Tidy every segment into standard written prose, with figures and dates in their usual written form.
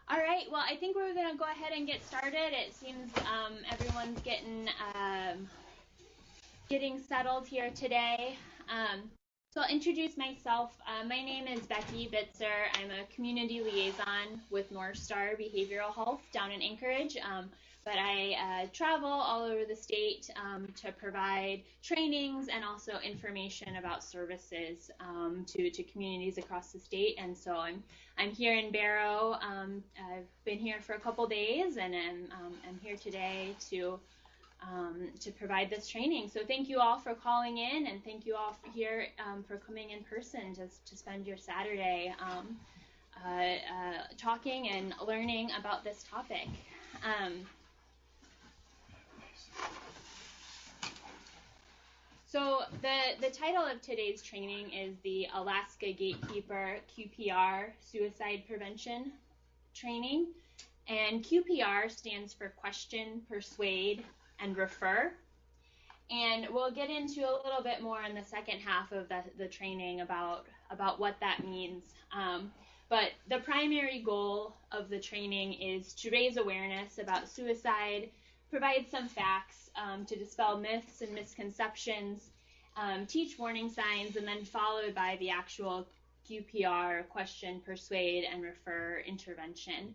All right, well, I think we're going to go ahead and get started. It seems everyone's getting settled here today. So I'll introduce myself. My name is Becky Bitzer. I'm a community liaison with North Star Behavioral Health down in Anchorage. But I travel all over the state to provide trainings and also information about services to communities across the state. And so I'm here in Barrow. I've been here for a couple days, and I'm here today to provide this training. So thank you all for calling in, and thank you all here for coming in person to spend your Saturday talking and learning about this topic. So the title of today's training is the Alaska Gatekeeper Qpr Suicide Prevention Training. And Qpr stands for Question, Persuade, and Refer. And we'll get into a little bit more in the second half of the training about what that means. But the primary goal of the training is to raise awareness about suicide, provide some facts to dispel myths and misconceptions, teach warning signs, and then followed by the actual QPR, question, persuade, and refer intervention.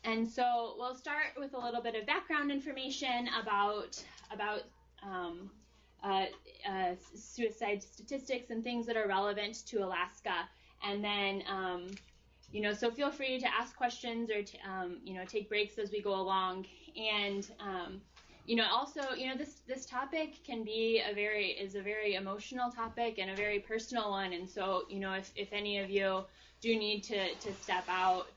And so we'll start with a little bit of background information about suicide statistics and things that are relevant to Alaska. And then, so feel free to ask questions or, take breaks as we go along. And, also, this topic can be is a very emotional topic and a very personal one. And so, if any of you do need to step out,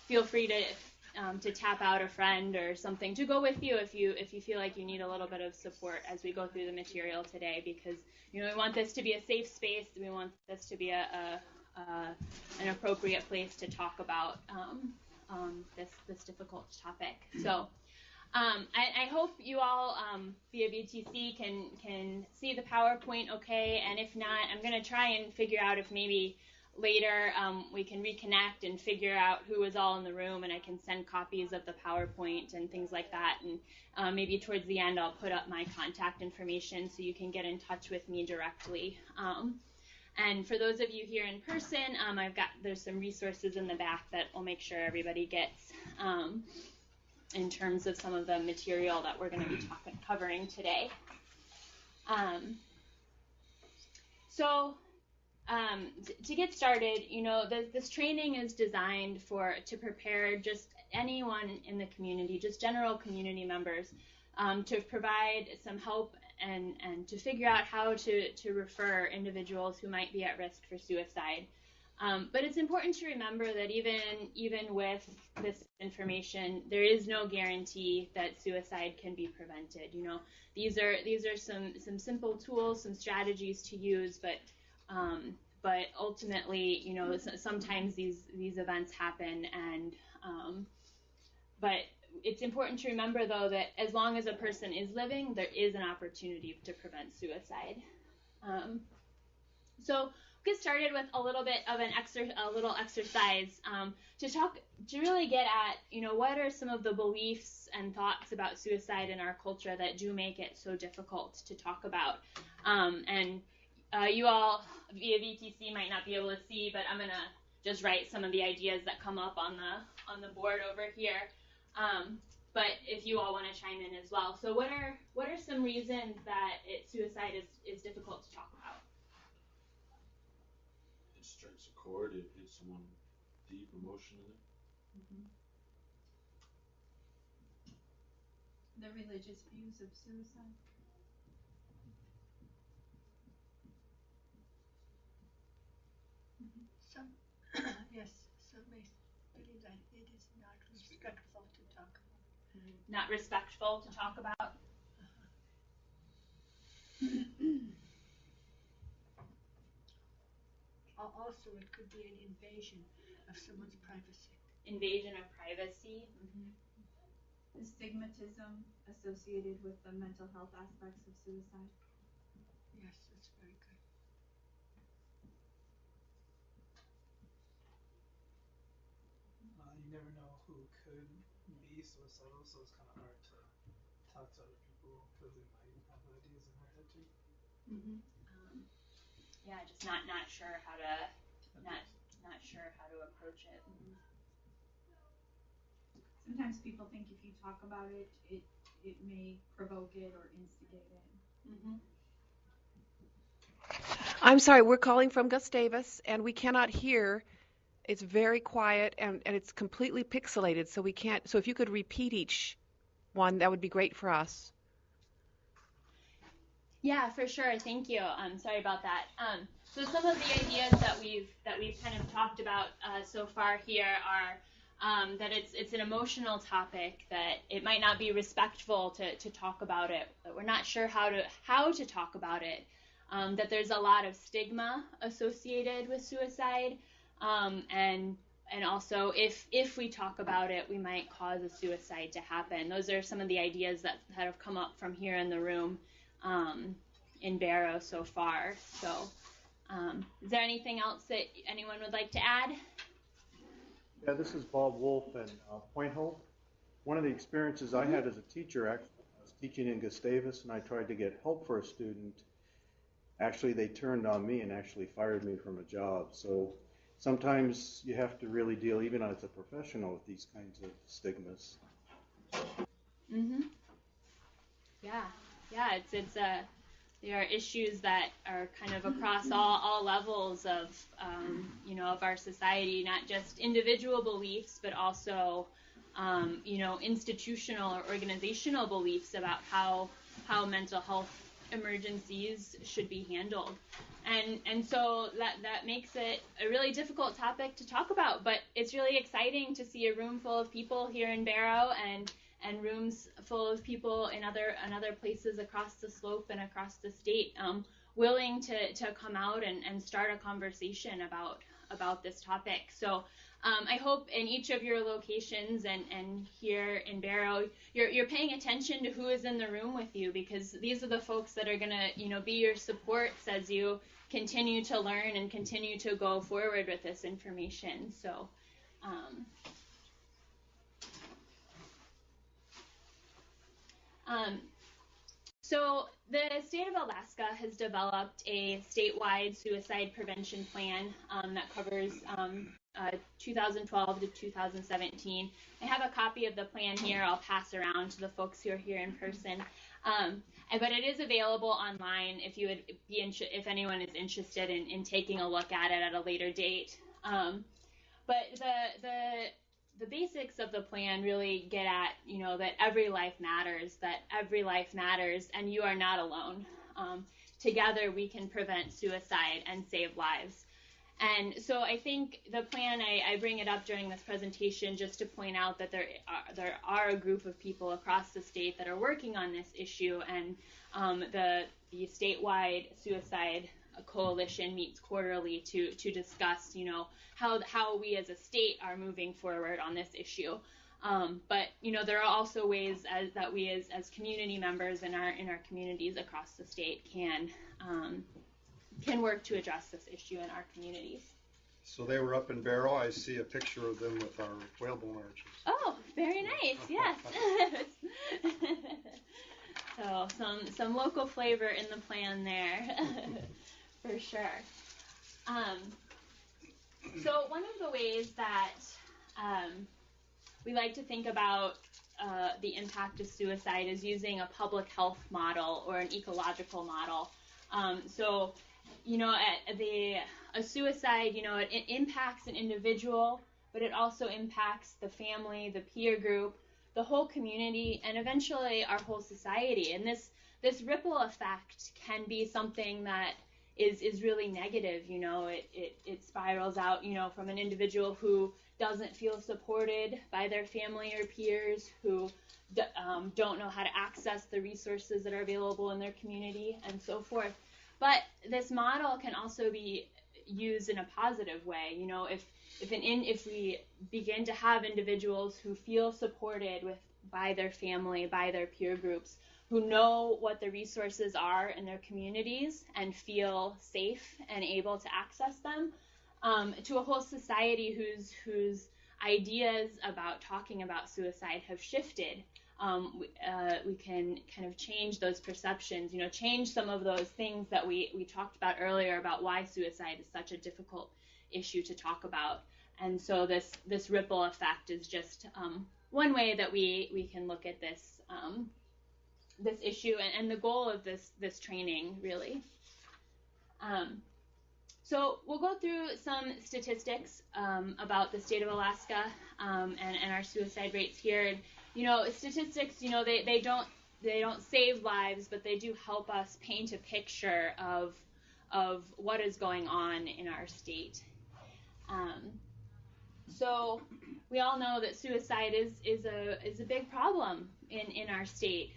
feel free to tap out a friend or something to go with you if you feel like you need a little bit of support as we go through the material today, because we want this to be a safe space. We want this to be an appropriate place to talk about this difficult topic. So I hope you all via VTC can see the PowerPoint okay, and if not, I'm going to try and figure out if maybe later we can reconnect and figure out who was all in the room, and I can send copies of the PowerPoint and things like that. And maybe towards the end I'll put up my contact information so you can get in touch with me directly. And for those of you here in person, there's some resources in the back that will make sure everybody gets in terms of some of the material that we're going to be covering today. To get started, this training is designed to prepare just anyone in the community, just general community members, to provide some help and to figure out how to refer individuals who might be at risk for suicide. But it's important to remember that even with this information, there is no guarantee that suicide can be prevented. These are some simple tools, some strategies to use, but ultimately, sometimes these events happen, and but it's important to remember, though, that as long as a person is living, there is an opportunity to prevent suicide. So get started with a little bit of a little exercise to really get at, what are some of the beliefs and thoughts about suicide in our culture that do make it so difficult to talk about. You all via VTC might not be able to see, but I'm gonna just write some of the ideas that come up on the board over here. But if you all want to chime in as well. So what are some reasons that suicide is difficult to talk about? It strikes a chord. It hits someone deep emotionally. Mm-hmm. The religious views of suicide. Yes, some may believe that it is not respectful to talk about. Not respectful to talk about. Also, it could be an invasion of someone's privacy. Invasion of privacy. Mm-hmm. The stigmatism associated with the mental health aspects of suicide. Yes, that's very good. never know who could be suicidal, so it's kind of hard to talk to other people because they might have ideas in their head too. Mm-hmm. Yeah, just not sure how to not sure how to approach it. Mm-hmm. Sometimes people think if you talk about it, it may provoke it or instigate it. Mm-hmm. I'm sorry, we're calling from Gustavus, and we cannot hear. It's very quiet, and it's completely pixelated, so we can't. So if you could repeat each one, that would be great for us. Yeah, for sure. Thank you. Sorry about that. So some of the ideas that we've kind of talked about so far here are that it's an emotional topic, that it might not be respectful to talk about it, that we're not sure how to talk about it, that there's a lot of stigma associated with suicide, and also if we talk about it, we might cause a suicide to happen. Those are some of the ideas that have come up from here in the room in Barrow so far. So is there anything else that anyone would like to add? Yeah, this is Bob Wolf in Point Hope. One of the experiences I had as a teacher, actually, I was teaching in Gustavus, and I tried to get help for a student. Actually, they turned on me and actually fired me from a job. So sometimes you have to really deal, even as a professional, with these kinds of stigmas. Mm-hmm. Yeah. It's there are issues that are kind of across all levels of of our society, not just individual beliefs, but also institutional or organizational beliefs about how mental health emergencies should be handled. And so that makes it a really difficult topic to talk about, but it's really exciting to see a room full of people here in Barrow and rooms full of people in other places across the slope and across the state willing to come out and start a conversation about this topic. So I hope in each of your locations and here in Barrow, you're paying attention to who is in the room with you, because these are the folks that are going to be your supports as you continue to learn and continue to go forward with this information. So so the state of Alaska has developed a statewide suicide prevention plan that covers 2012 to 2017. I have a copy of the plan here. I'll pass around to the folks who are here in person. But it is available online if you would be if anyone is interested in taking a look at it at a later date. But the basics of the plan really get at, that every life matters, and you are not alone. Together we can prevent suicide and save lives. And so I think the plan, I bring it up during this presentation just to point out that there are a group of people across the state that are working on this issue, and the statewide suicide coalition meets quarterly to discuss, how we as a state are moving forward on this issue. But there are also ways that we as community members in our communities across the state can work to address this issue in our communities. So they were up in Barrow. I see a picture of them with our whalebone arches. Oh, very nice. Yes. So some local flavor in the plan there, for sure. So one of the ways that we like to think about the impact of suicide is using a public health model or an ecological model. So a suicide, it impacts an individual, but it also impacts the family, the peer group, the whole community, and eventually our whole society. And this ripple effect can be something that is really negative. It spirals out, from an individual who doesn't feel supported by their family or peers, who don't know how to access the resources that are available in their community, and so forth. But this model can also be used in a positive way. If we begin to have individuals who feel supported by their family, by their peer groups, who know what the resources are in their communities and feel safe and able to access them, to a whole society whose ideas about talking about suicide have shifted. We can kind of change those perceptions, change some of those things that we talked about earlier about why suicide is such a difficult issue to talk about. And so this ripple effect is just one way that we can look at this this issue and the goal of this training, really. So we'll go through some statistics about the state of Alaska and our suicide rates here. And, statistics, they don't save lives, but they do help us paint a picture of what is going on in our state. So we all know that suicide is a big problem in our state.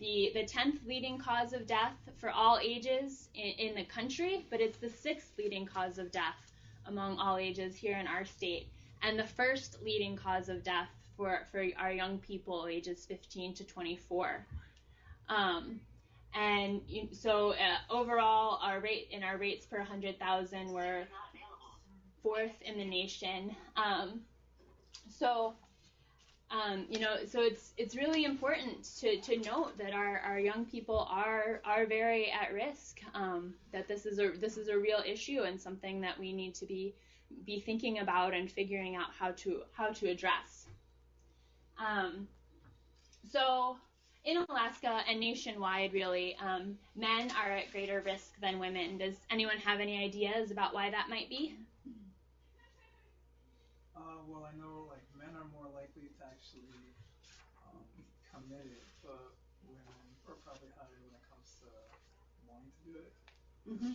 It's the 10th leading cause of death for all ages in the country, but it's the 6th leading cause of death among all ages here in our state, and the 1st leading cause of death for our young people ages 15 to 24. So overall, our rates per 100,000 were 4th in the nation. So it's really important to note that our young people are very at risk. That this is a real issue and something that we need to be thinking about and figuring out how to address. So in Alaska and nationwide, really, men are at greater risk than women. Does anyone have any ideas about why that might be? Well, I know men are more likely to actually commit it, but women are probably higher when it comes to wanting to do it. Mm-hmm.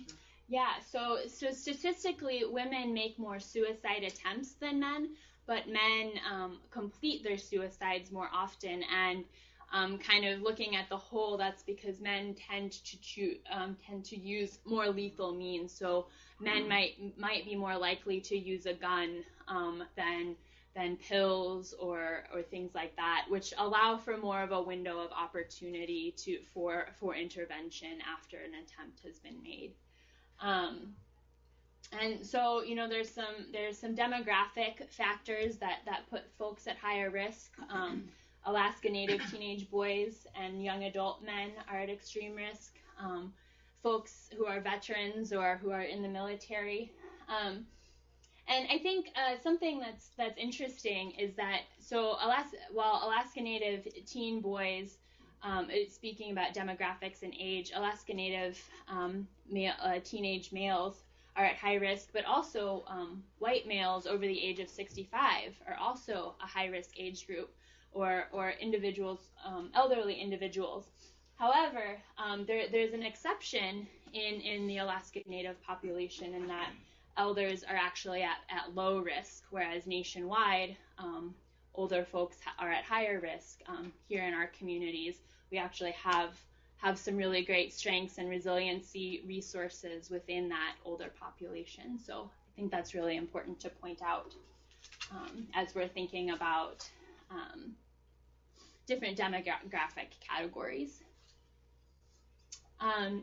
Yeah, so statistically, women make more suicide attempts than men, but men complete their suicides more often. And kind of looking at the whole, that's because men tend to use more lethal means. So men might be more likely to use a gun than pills or things like that, which allow for more of a window of opportunity for intervention after an attempt has been made. And so there's some demographic factors that put folks at higher risk. Alaska Native teenage boys and young adult men are at extreme risk. Folks who are veterans or who are in the military. And I think something that's interesting is that Alaska Native teen boys, speaking about demographics and age, Alaska Native teenage males are at high risk, but also white males over the age of 65 are also a high risk age group, or individuals, elderly individuals. However, there's an exception in the Alaska Native population in that elders are actually at low risk, whereas nationwide, older folks are at higher risk. Here in our communities, we actually have some really great strengths and resiliency resources within that older population. So I think that's really important to point out as we're thinking about different demographic categories.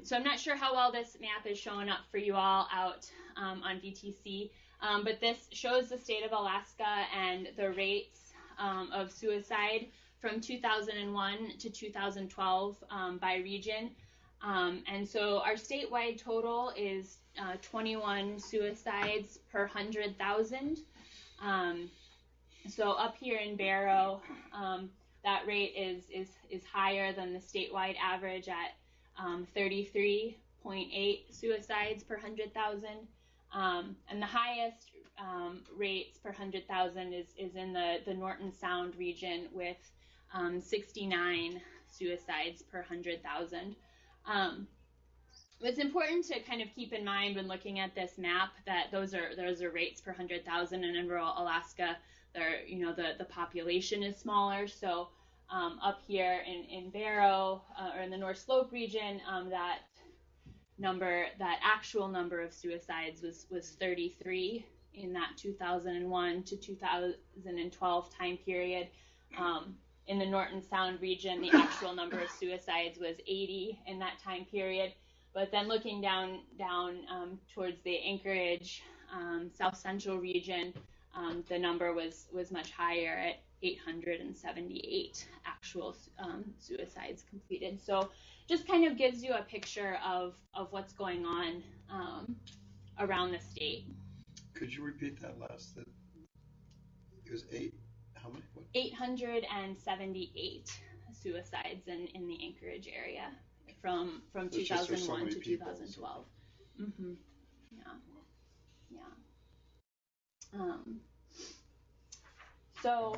So I'm not sure how well this map is showing up for you all out on VTC, but this shows the state of Alaska and the rates of suicide from 2001 to 2012 by region. And so our statewide total is 21 suicides per 100,000. So up here in Barrow, that rate is higher than the statewide average at 33.8 suicides per 100,000. And the highest rates per 100,000 is in the Norton Sound region with 69 suicides per 100,000. It's important to kind of keep in mind when looking at this map that those are rates per 100,000, and in rural Alaska, the population is smaller. So up here in Barrow or in the North Slope region, that actual number of suicides was 33 in that 2001 to 2012 time period. In the Norton Sound region, the actual number of suicides was 80 in that time period. But then looking down towards the Anchorage, South Central region, the number was much higher at 878 actual suicides completed. So just kind of gives you a picture of what's going on around the state. Could you repeat that last? That it was how many? What? 878 suicides in the Anchorage area from 2001 to 2012. Mm-hmm. Yeah. So.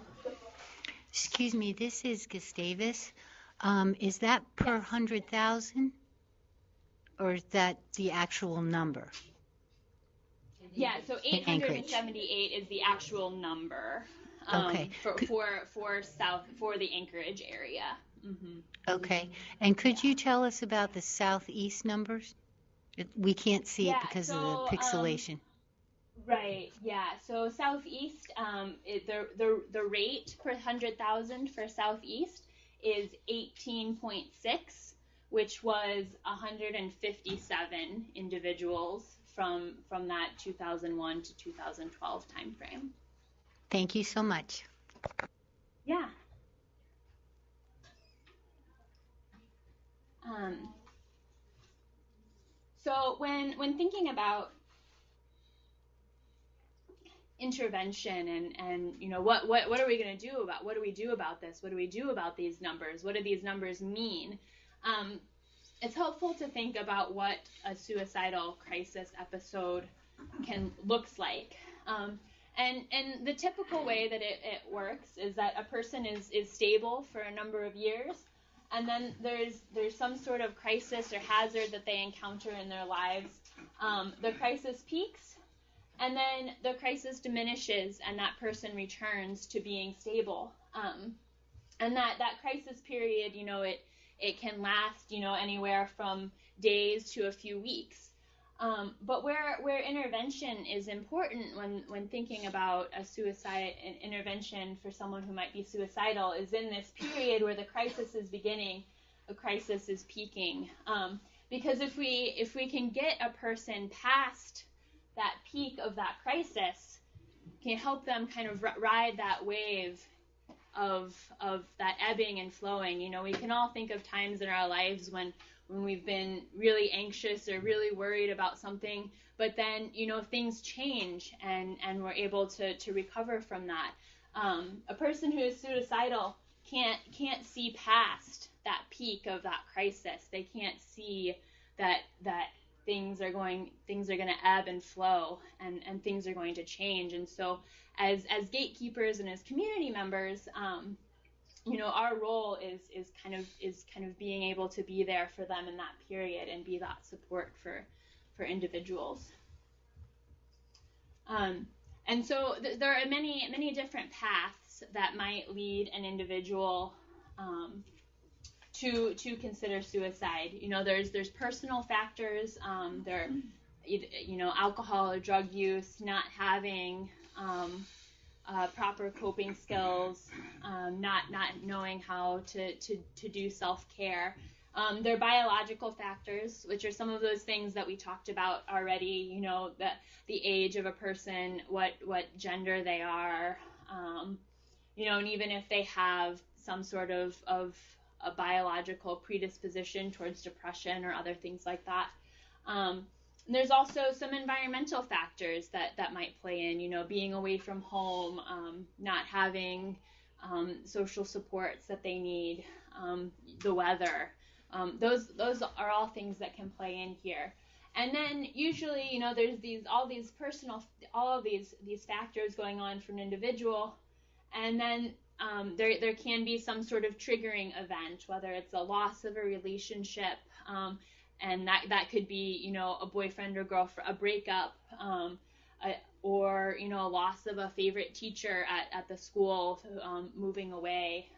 Excuse me, this is Gustavus. Is that per 100,000, or is that the actual number? Yeah, so 878 is the actual number. Okay. For the Anchorage area. Mm-hmm. Okay. And could you tell us about the southeast numbers? We can't see it because of the pixelation. Right. Yeah. So southeast, the rate per 100,000 for southeast is 18.6, which was 157 individuals from that 2001 to 2012 timeframe. Thank you so much. Yeah. So when thinking about intervention and what are we going to do about what do we do about this? What do we do about these numbers? What do these numbers mean? It's helpful to think about what a suicidal crisis episode looks like. And the typical way that it works is that a person is stable for a number of years, and then there's some sort of crisis or hazard that they encounter in their lives. The crisis peaks, and then the crisis diminishes, and that person returns to being stable. And that crisis period, it can last, anywhere from days to a few weeks. But where intervention is important when thinking about a suicide intervention for someone who might be suicidal is in this period where the crisis is beginning, a crisis is peaking. Because if we can get a person past that peak of that crisis, can help them kind of ride that wave of that ebbing and flowing. We can all think of times in our lives when we've been really anxious or really worried about something, but then, things change and we're able to recover from that. A person who is suicidal can't see past that peak of that crisis. They can't see that things are going to ebb and flow and things are going to change. And so as gatekeepers and as community members, our role is kind of being able to be there for them in that period and be that support for individuals. And so there are many different paths that might lead an individual to consider suicide. There's personal factors. There, alcohol or drug use, not having proper coping skills, not knowing how to do self-care. There are biological factors, which are some of those things that we talked about already, the age of a person, what gender they are, and even if they have some sort of a biological predisposition towards depression or other things like that. There's also some environmental factors that might play in, being away from home, not having social supports that they need, the weather. Those are all things that can play in here. And then usually, there's all of these factors going on for an individual, and then there can be some sort of triggering event, whether it's a loss of a relationship, and that could be, a boyfriend or girlfriend, a breakup, or, a loss of a favorite teacher at the school, moving away.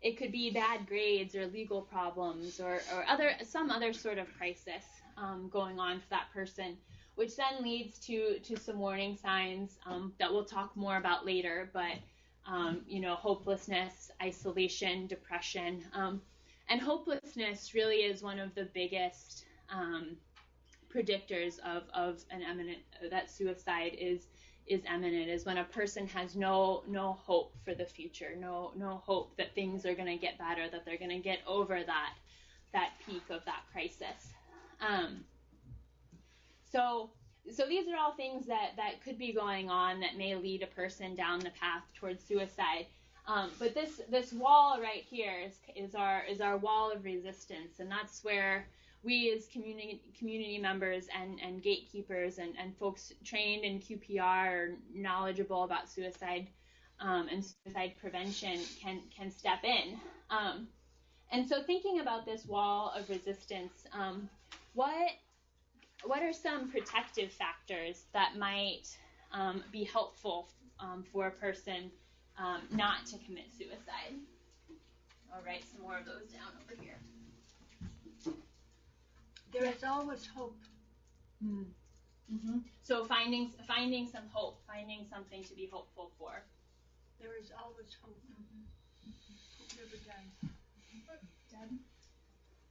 It could be bad grades or legal problems or some other sort of crisis going on for that person, which then leads to some warning signs that we'll talk more about later, but hopelessness, isolation, depression. And hopelessness really is one of the biggest predictors of an imminent that suicide is imminent, is when a person has no hope for the future, no hope that things are going to get better, that they're going to get over that peak of that crisis. So these are all things that could be going on that may lead a person down the path towards suicide. But this wall right here is our wall of resistance, and that's where we as community members and gatekeepers and folks trained in QPR or knowledgeable about suicide and suicide prevention can step in. And so thinking about this wall of resistance, what are some protective factors that might be helpful for a person not to commit suicide? I'll write some more of those down over here. There is always hope. Mm-hmm. So finding some hope, finding something to be hopeful for. There is always hope. Hope never dies. Deb?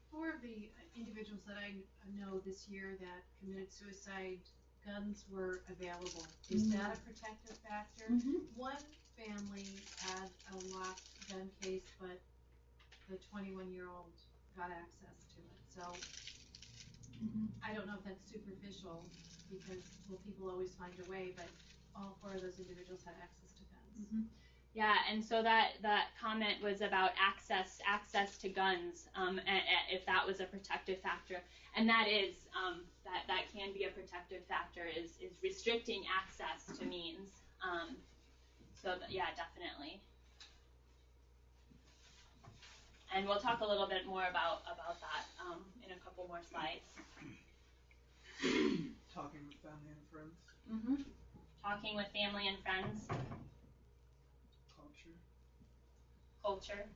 For the individuals that I know this year that committed suicide, guns were available. Is that a protective factor? One family had a locked gun case, but the 21-year-old got access to it. So I don't know if that's superficial, because people always find a way, but all 4 of those individuals had access to guns. Yeah, and so that comment was about access to guns, if that was a protective factor, and that is that can be a protective factor, is restricting access to means. Yeah, definitely. And we'll talk a little bit more about that in a couple more slides. Talking with family and friends. Talking with family and friends. Culture.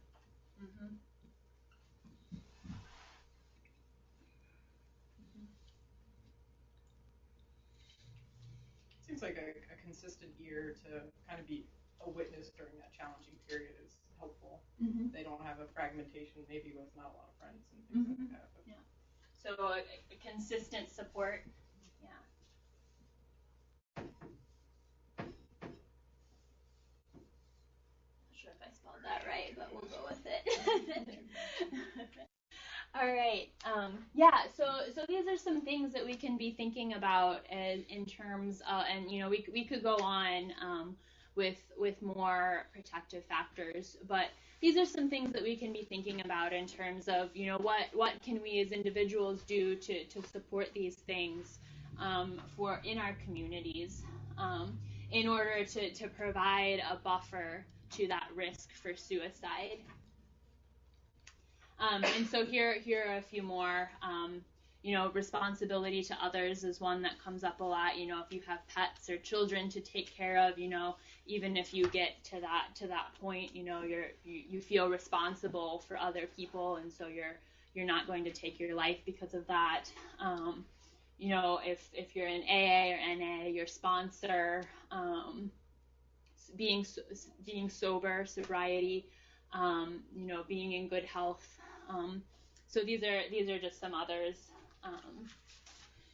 Seems like a consistent ear to kind of be a witness during that challenging period is helpful. They don't have a fragmentation, maybe with not a lot of friends and things like that. But. Yeah. So a consistent support. Yeah. Not sure if I spelled that right, but we'll go with it. All right. Yeah. So these are some things that we can be thinking about in terms of, and we could go on with more protective factors, but these are some things that we can be thinking about in terms of what can we as individuals do to support these things in our communities in order to provide a buffer to that risk for suicide. And so here are a few more. Responsibility to others is one that comes up a lot. If you have pets or children to take care of, even if you get to that point, you feel responsible for other people, and so you're not going to take your life because of that. If you're in AA or NA, your sponsor, being sober, sobriety, being in good health. So these are just some others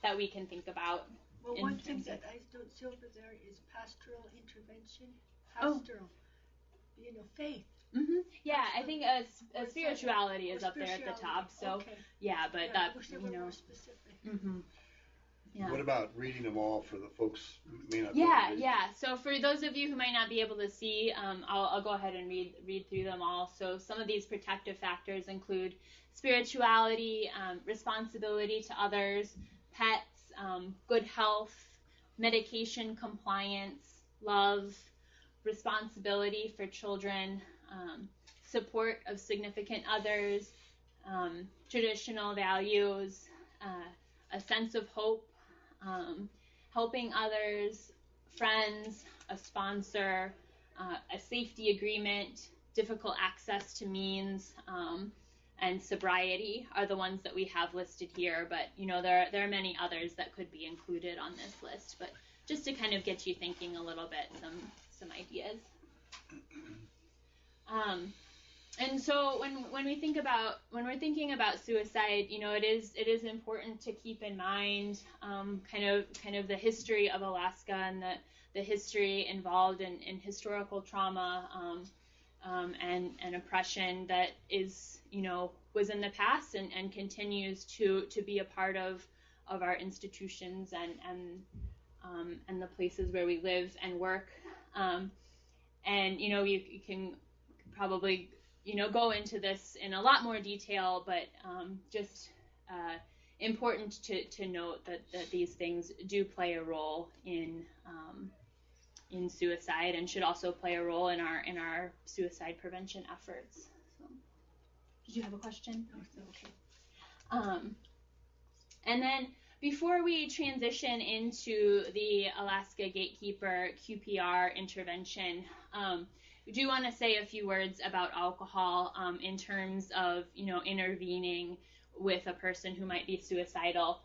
that we can think about. Well, one thing that I don't see over there is pastoral intervention. Pastoral, faith. Yeah, I think spirituality is up there at the top. So okay. Yeah, but I wish they were more specific. Yeah. What about reading them all for the folks who may not? Yeah. So for those of you who might not be able to see, I'll go ahead and read through them all. So some of these protective factors include spirituality, responsibility to others, pets, good health, medication compliance, love, responsibility for children, support of significant others, traditional values, a sense of hope, helping others, friends, a sponsor, a safety agreement, difficult access to means, and sobriety are the ones that we have listed here. But there are many others that could be included on this list. But just to kind of get you thinking a little bit, some ideas. And so when we're thinking about suicide, it is important to keep in mind kind of the history of Alaska and the history involved in historical trauma and oppression that was in the past and continues to be a part of our institutions and the places where we live and work. And you can probably go into this in a lot more detail, but just important to note that these things do play a role in suicide and should also play a role in our suicide prevention efforts. So, did you have a question? Okay. And then before we transition into the Alaska Gatekeeper QPR intervention, we do want to say a few words about alcohol in terms of intervening with a person who might be suicidal,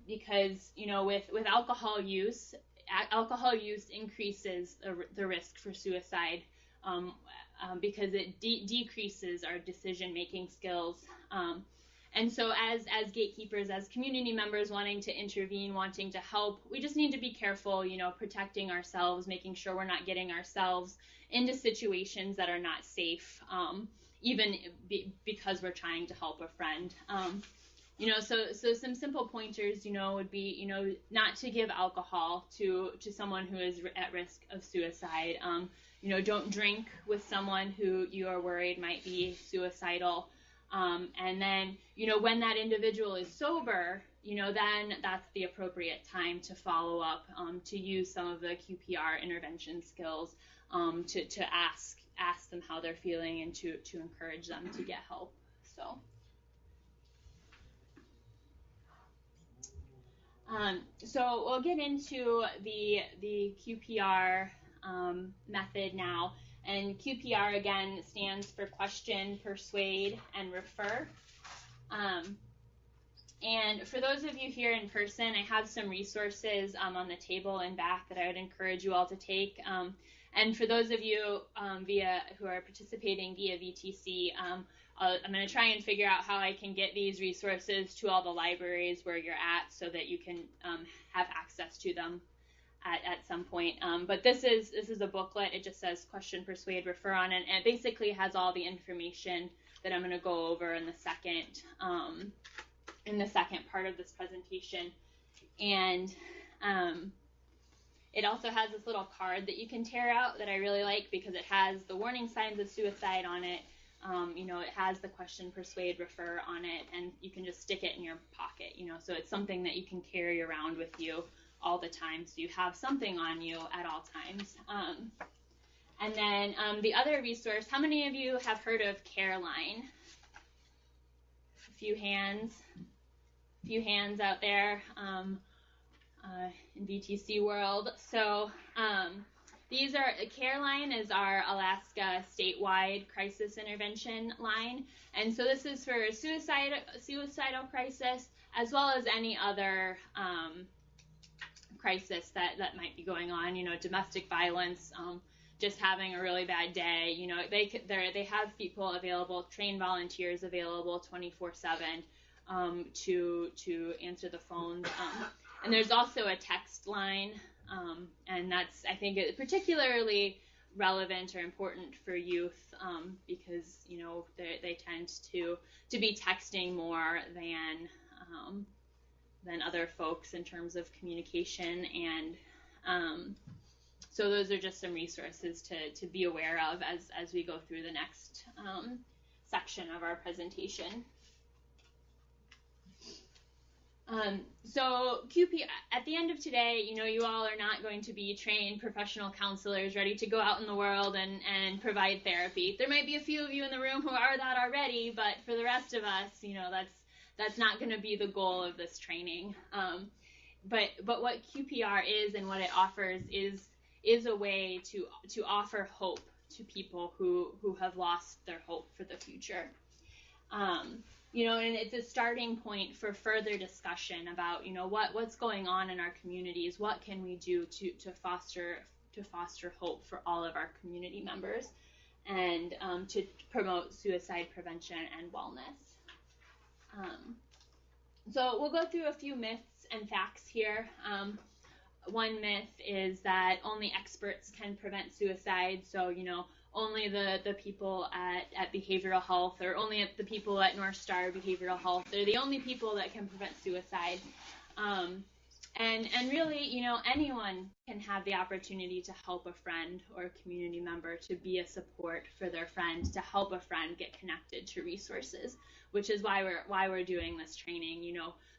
because with alcohol use increases the risk for suicide because it decreases our decision-making skills. And so as gatekeepers, as community members wanting to intervene, wanting to help, we just need to be careful, protecting ourselves, making sure we're not getting ourselves into situations that are not safe, even because we're trying to help a friend. So some simple pointers, would be, not to give alcohol to someone who is at risk of suicide. Don't drink with someone who you are worried might be suicidal. And then, when that individual is sober, then that's the appropriate time to follow up, to use some of the QPR intervention skills, to ask them how they're feeling and to encourage them to get help. So we'll get into the QPR method now. And QPR, again, stands for question, persuade, and refer. And for those of you here in person, I have some resources on the table and back that I would encourage you all to take. And for those of you who are participating via VTC, I'm going to try and figure out how I can get these resources to all the libraries where you're at so that you can have access to them at some point. But this is a booklet. It just says question, persuade, refer on it, and it basically has all the information that I'm going to go over in the second part of this presentation. And it also has this little card that you can tear out that I really like because it has the warning signs of suicide on it. It has the question, persuade, refer on it, and you can just stick it in your pocket, so it's something that you can carry around with you all the time, so you have something on you at all times. And then the other resource, how many of you have heard of CareLine? A few hands out there in VTC world. So CareLine is our Alaska statewide crisis intervention line, and so this is for suicidal crisis as well as any other crisis that might be going on, domestic violence, just having a really bad day, they have people available, trained volunteers available 24/7 to answer the phones, and there's also a text line, and that's, I think, particularly relevant or important for youth because they tend to be texting more than other folks in terms of communication, and so those are just some resources to be aware of as we go through the next section of our presentation. So at the end of today, you all are not going to be trained professional counselors ready to go out in the world and provide therapy. There might be a few of you in the room who are that already, but for the rest of us, that's not going to be the goal of this training. But what QPR is and what it offers is a way to offer hope to people who have lost their hope for the future. And it's a starting point for further discussion about, what's going on in our communities, what can we do to foster hope for all of our community members. and to promote suicide prevention and wellness. So we'll go through a few myths and facts here. One myth is that only experts can prevent suicide. So, only the people at behavioral health, or only the people at North Star Behavioral Health, they're the only people that can prevent suicide. And really, anyone can have the opportunity to help a friend or a community member, to be a support for their friend, to help a friend get connected to resources, which is why we're doing this training,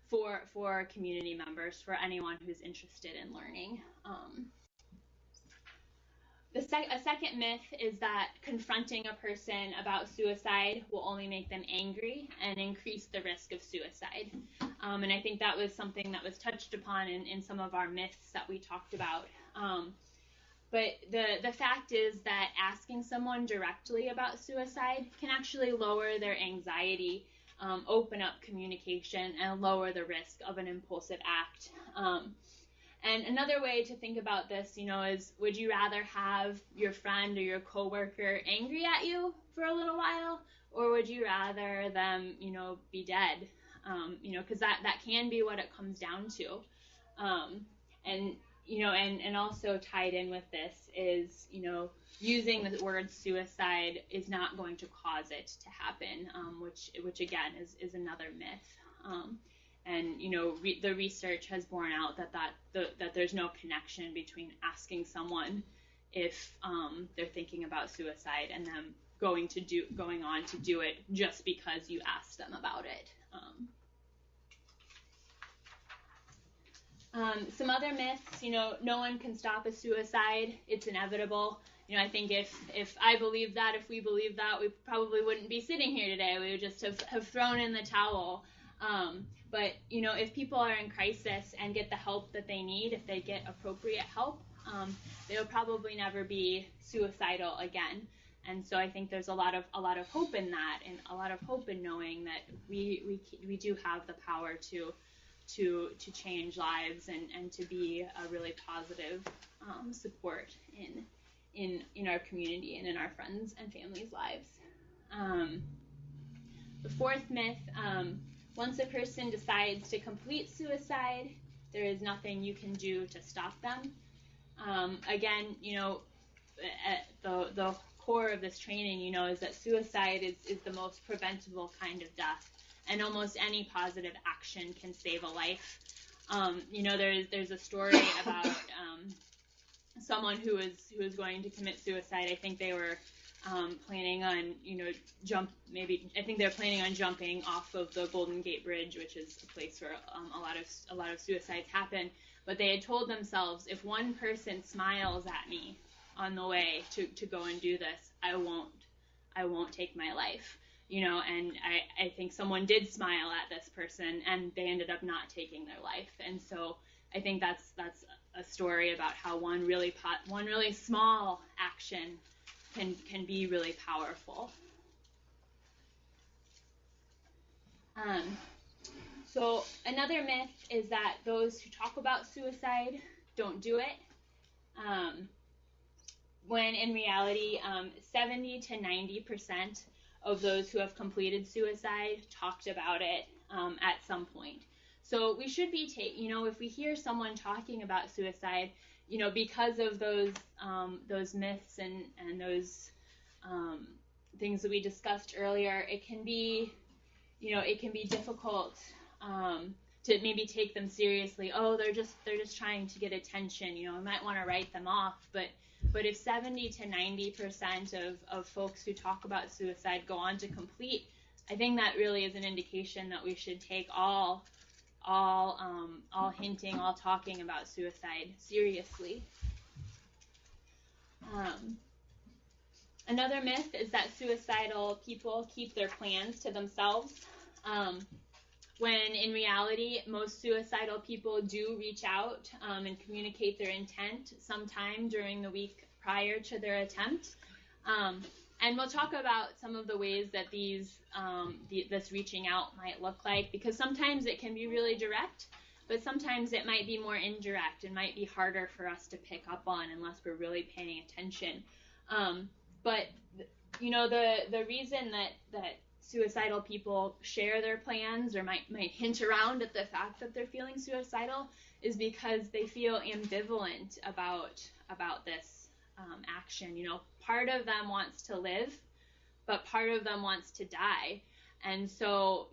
for community members, for anyone who's interested in learning. A second myth is that confronting a person about suicide will only make them angry and increase the risk of suicide. And I think that was something that was touched upon in some of our myths that we talked about. But the fact is that asking someone directly about suicide can actually lower their anxiety, open up communication, and lower the risk of an impulsive act. And another way to think about this, is, would you rather have your friend or your coworker angry at you for a little while, or would you rather them, be dead? Because that can be what it comes down to. And also tied in with this is, using the word suicide is not going to cause it to happen, which again is another myth. And the research has borne out that there's no connection between asking someone if they're thinking about suicide and them going on to do it just because you asked them about it. Some other myths, no one can stop a suicide. It's inevitable. I think if I believed that, if we believed that, we probably wouldn't be sitting here today. We would just have thrown in the towel. But, if people are in crisis and get the help that they need, if they get appropriate help, they'll probably never be suicidal again. And so I think there's a lot of hope in that, and a lot of hope in knowing that we do have the power to change lives and to be a really positive support in our community and in our friends and families' lives. The fourth myth, once a person decides to complete suicide, there is nothing you can do to stop them. Again, at the core of this training, is that suicide is the most preventable kind of death, and almost any positive action can save a life. There's a story about someone who was going to commit suicide. I think they were planning on, I think they're planning on jumping off of the Golden Gate Bridge, which is a place where a lot of suicides happen. But they had told themselves, if one person smiles at me on the way to go and do this, I won't take my life. And I think someone did smile at this person, and they ended up not taking their life. And so I think that's a story about how one really small action can be really powerful. So another myth is that those who talk about suicide don't do it. When in reality, 70 to 90% of those who have completed suicide talked about it at some point. So we should be if we hear someone talking about suicide, because of those myths and those things that we discussed earlier, it can be difficult to maybe take them seriously. Oh, they're just trying to get attention. I might want to write them off, but if 70 to 90% of folks who talk about suicide go on to complete, I think that really is an indication that we should take all hinting, all talking about suicide seriously. Another myth is that suicidal people keep their plans to themselves, when in reality, most suicidal people do reach out and communicate their intent sometime during the week prior to their attempt. And we'll talk about some of the ways that this reaching out might look like, because sometimes it can be really direct, but sometimes it might be more indirect and might be harder for us to pick up on unless we're really paying attention. But the reason that suicidal people share their plans or might hint around at the fact that they're feeling suicidal is because they feel ambivalent about this action. Part of them wants to live, but part of them wants to die. And so,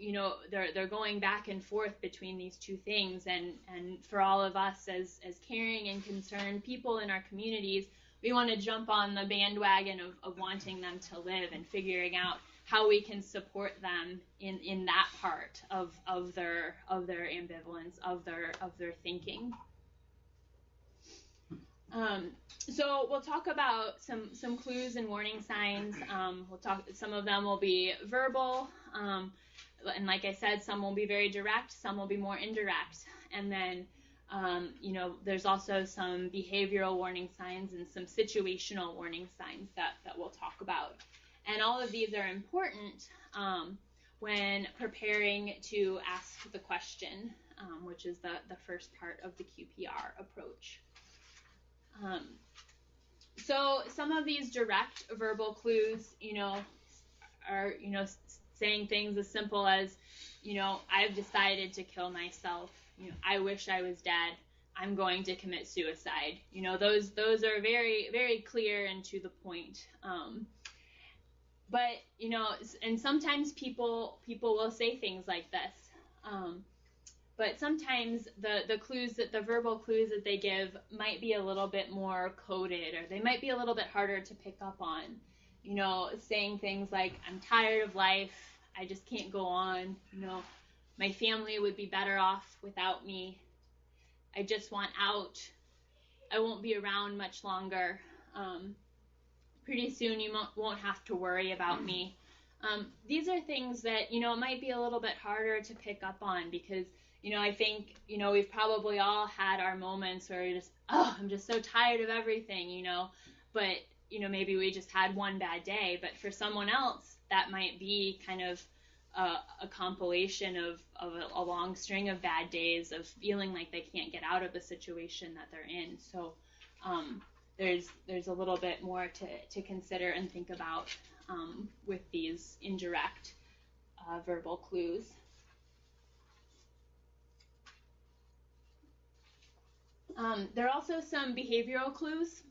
they're going back and forth between these two things. And for all of us as caring and concerned people in our communities, we want to jump on the bandwagon of wanting them to live and figuring out how we can support them in that part of their ambivalence, of their thinking. So we'll talk about some clues and warning signs. Some of them will be verbal, and like I said, some will be very direct, some will be more indirect. And then, there's also some behavioral warning signs and some situational warning signs that we'll talk about. And all of these are important when preparing to ask the question, which is the first part of the QPR approach. So some of these direct verbal clues, are, saying things as simple as, I've decided to kill myself. I wish I was dead. I'm going to commit suicide. Those are very, very clear and to the point. But, and sometimes people will say things like this. But sometimes the verbal clues that they give might be a little bit more coded, or they might be a little bit harder to pick up on. Saying things like, I'm tired of life, I just can't go on, my family would be better off without me, I just want out, I won't be around much longer, pretty soon you won't have to worry about me. These are things that, might be a little bit harder to pick up on because, I think, we've probably all had our moments where we're just, I'm just so tired of everything, but, maybe we just had one bad day. But for someone else, that might be kind of a compilation of a long string of bad days of feeling like they can't get out of the situation that they're in. So there's a little bit more to consider and think about with these indirect verbal clues. There are also some behavioral clues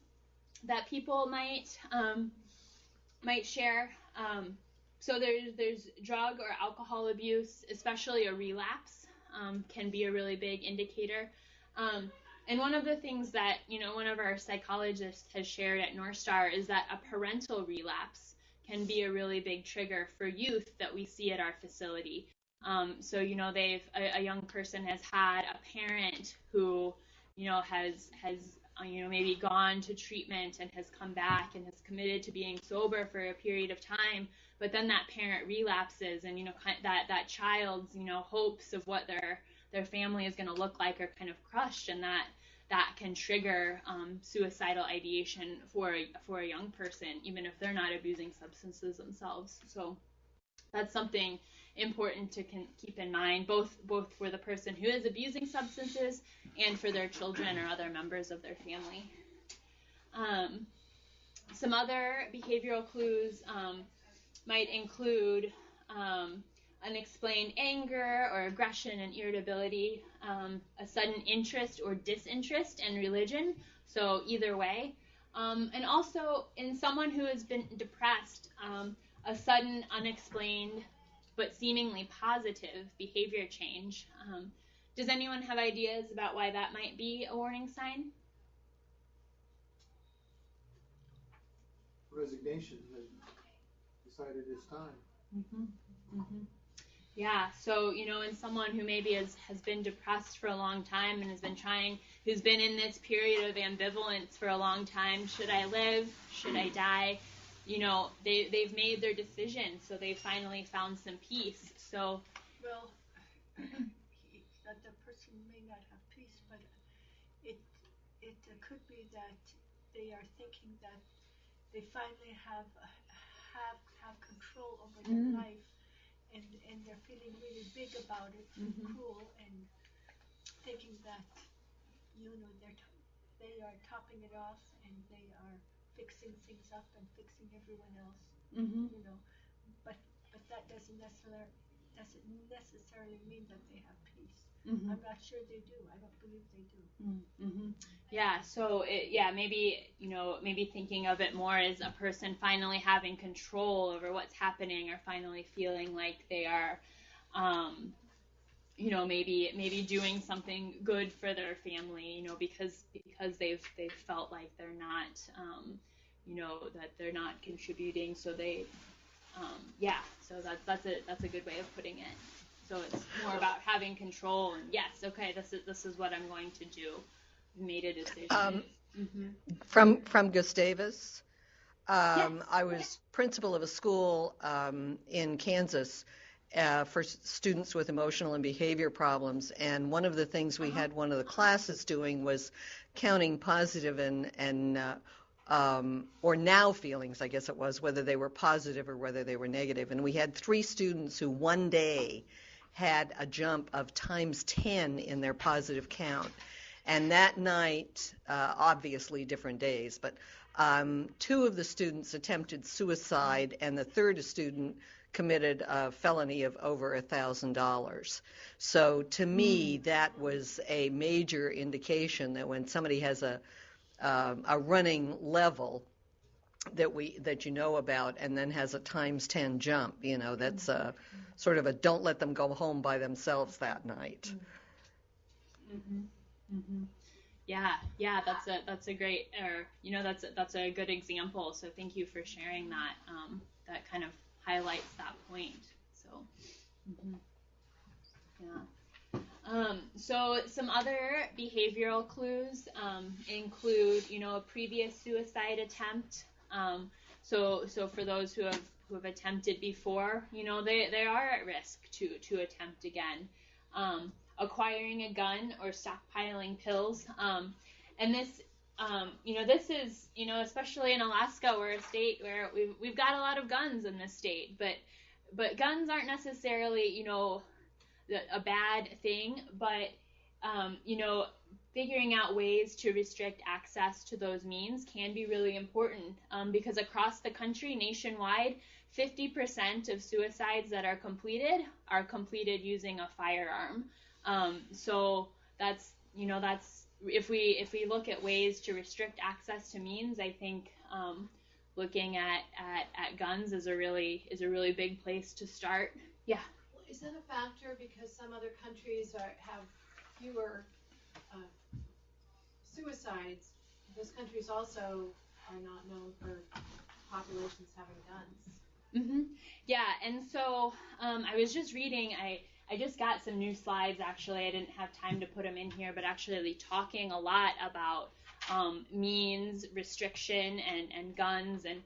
that people might share. So there's drug or alcohol abuse, especially a relapse, can be a really big indicator. And one of the things that, one of our psychologists has shared at North Star is that a parental relapse can be a really big trigger for youth that we see at our facility. So, a young person has had a parent who, has maybe gone to treatment and has come back and has committed to being sober for a period of time, but then that parent relapses and, that child's, hopes of what their family is going to look like are kind of crushed, and that can trigger suicidal ideation for a young person, even if they're not abusing substances themselves. So that's something important to keep in mind, both for the person who is abusing substances and for their children or other members of their family. Some other behavioral clues might include unexplained anger or aggression and irritability, a sudden interest or disinterest in religion, so either way. And also, in someone who has been depressed, a sudden, unexplained, but seemingly positive behavior change. Does anyone have ideas about why that might be a warning sign? Resignation, decided it's time. Mm-hmm. Mm-hmm. Yeah, so, in someone who maybe has been depressed for a long time and who's been in this period of ambivalence for a long time, should I live, should I die? They've made their decision, so they finally found some peace. So, well, that the person may not have peace, but it could be that they are thinking that they finally have control over their life, and they're feeling really big about it, cool, and thinking that they are topping it off and they are fixing things up and fixing everyone else. you know, but that doesn't necessarily mean that they have peace. I'm not sure they do. I don't believe they do. Yeah. So maybe thinking of it more as a person finally having control over what's happening, or finally feeling like they are, maybe doing something good for their family, because they've felt like they're not, that they're not contributing. So they, So that's a good way of putting it. So it's more about having control, and yes, okay, this is what I'm going to do. Made a decision. From Gustavus. I was principal of a school in Kansas for students with emotional and behavior problems, and one of the things we had one of the classes doing was counting positive and or now feelings, I guess it was, whether they were positive or whether they were negative. And we had 3 students who one day had a jump of times 10 in their positive count. And that night, obviously different days, but 2 of the students attempted suicide, and the 3rd student committed a felony of over $1,000. So to me, that was a major indication that when somebody has a running level that you know about, and then has a times 10 jump, that's sort of a don't let them go home by themselves that night. Yeah, that's a great, that's a good example. So thank you for sharing that. That kind of highlights that point. So, so some other behavioral clues include, a previous suicide attempt. So for those who have attempted before, they are at risk to attempt again. Acquiring a gun or stockpiling pills. And this, this is, especially in Alaska, we're a state where we've got a lot of guns in this state, but guns aren't necessarily, a bad thing, but, figuring out ways to restrict access to those means can be really important, because across the country, nationwide, 50% of suicides that are completed using a firearm. So that's if we look at ways to restrict access to means, I think looking at guns is a really big place to start. Yeah. Well, is that a factor because some other countries have fewer suicides? Those countries also are not known for populations having guns. Yeah, and so I was just reading. I just got some new slides, actually. I didn't have time to put them in here, but actually talking a lot about means, restriction, and guns. And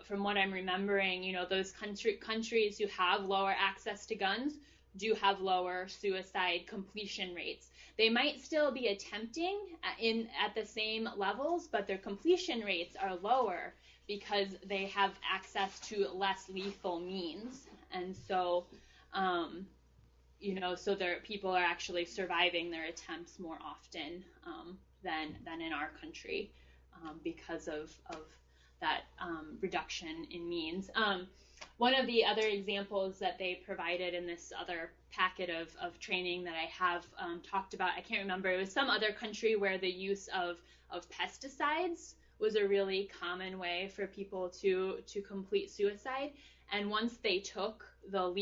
from what I'm remembering, those countries who have lower access to guns do have lower suicide completion rates. They might still be attempting at the same levels, but their completion rates are lower because they have access to less lethal means. And so, so people are actually surviving their attempts more often than in our country because of that reduction in means. One of the other examples that they provided in this other packet of training that I have talked about, I can't remember, it was some other country where the use of pesticides was a really common way for people to complete suicide. And once they took the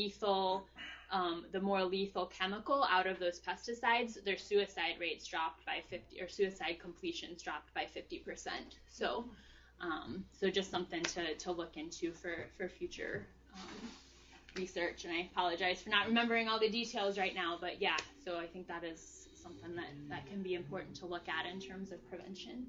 more lethal chemical out of those pesticides, their suicide rates dropped by 50%, or suicide completions dropped by 50%. So, so just something to look into for future research. And I apologize for not remembering all the details right now, but yeah, so I think that is something that can be important to look at in terms of prevention.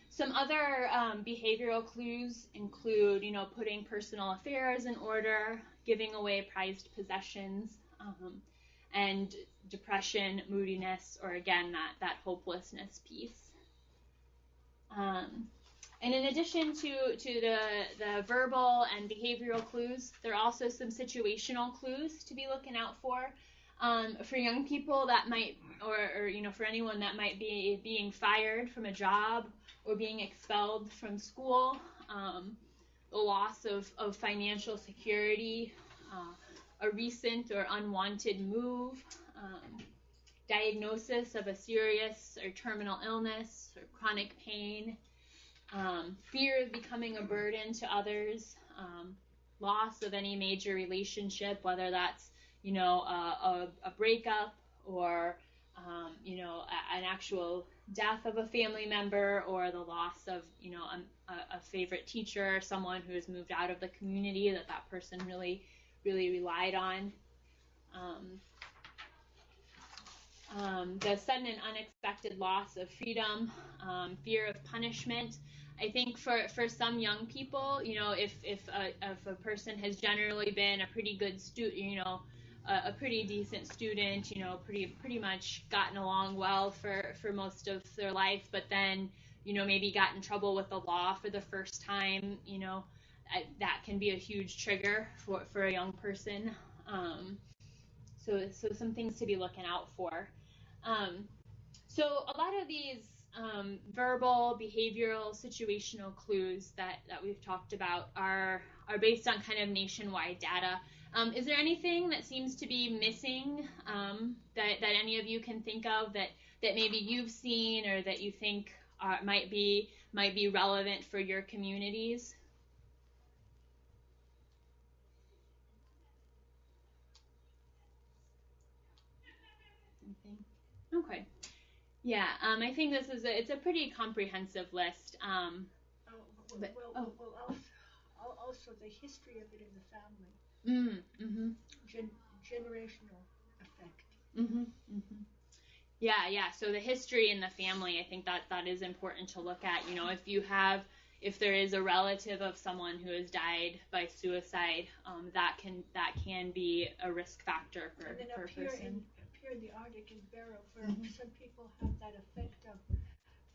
Some other behavioral clues include, putting personal affairs in order, giving away prized possessions, and depression, moodiness, or again, that hopelessness piece. And in addition to the verbal and behavioral clues, there are also some situational clues to be looking out for. For young people that might, or for anyone that might be being fired from a job or being expelled from school, the loss of financial security, a recent or unwanted move, diagnosis of a serious or terminal illness or chronic pain, fear of becoming a burden to others, loss of any major relationship, whether that's a breakup or an actual death of a family member, or the loss of a favorite teacher, or someone who has moved out of the community that person really relied on. The sudden and unexpected loss of freedom, fear of punishment. I think for some young people, if a person has generally been a pretty good student, a pretty decent student, pretty much gotten along well for most of their life, but then, maybe got in trouble with the law for the first time, that can be a huge trigger for a young person. So some things to be looking out for. So a lot of these verbal, behavioral, situational clues that we've talked about are based on kind of nationwide data. Is there anything that seems to be missing that any of you can think of that maybe you've seen or that you think might be relevant for your communities? Anything? Okay. Yeah, I think it's a pretty comprehensive list. Also the history of it in the family. Generational effect. Yeah. So the history in the family, I think that is important to look at. If there is a relative of someone who has died by suicide, that can be a risk factor for a person. Here in the Arctic in Barrow, where some people have that effect of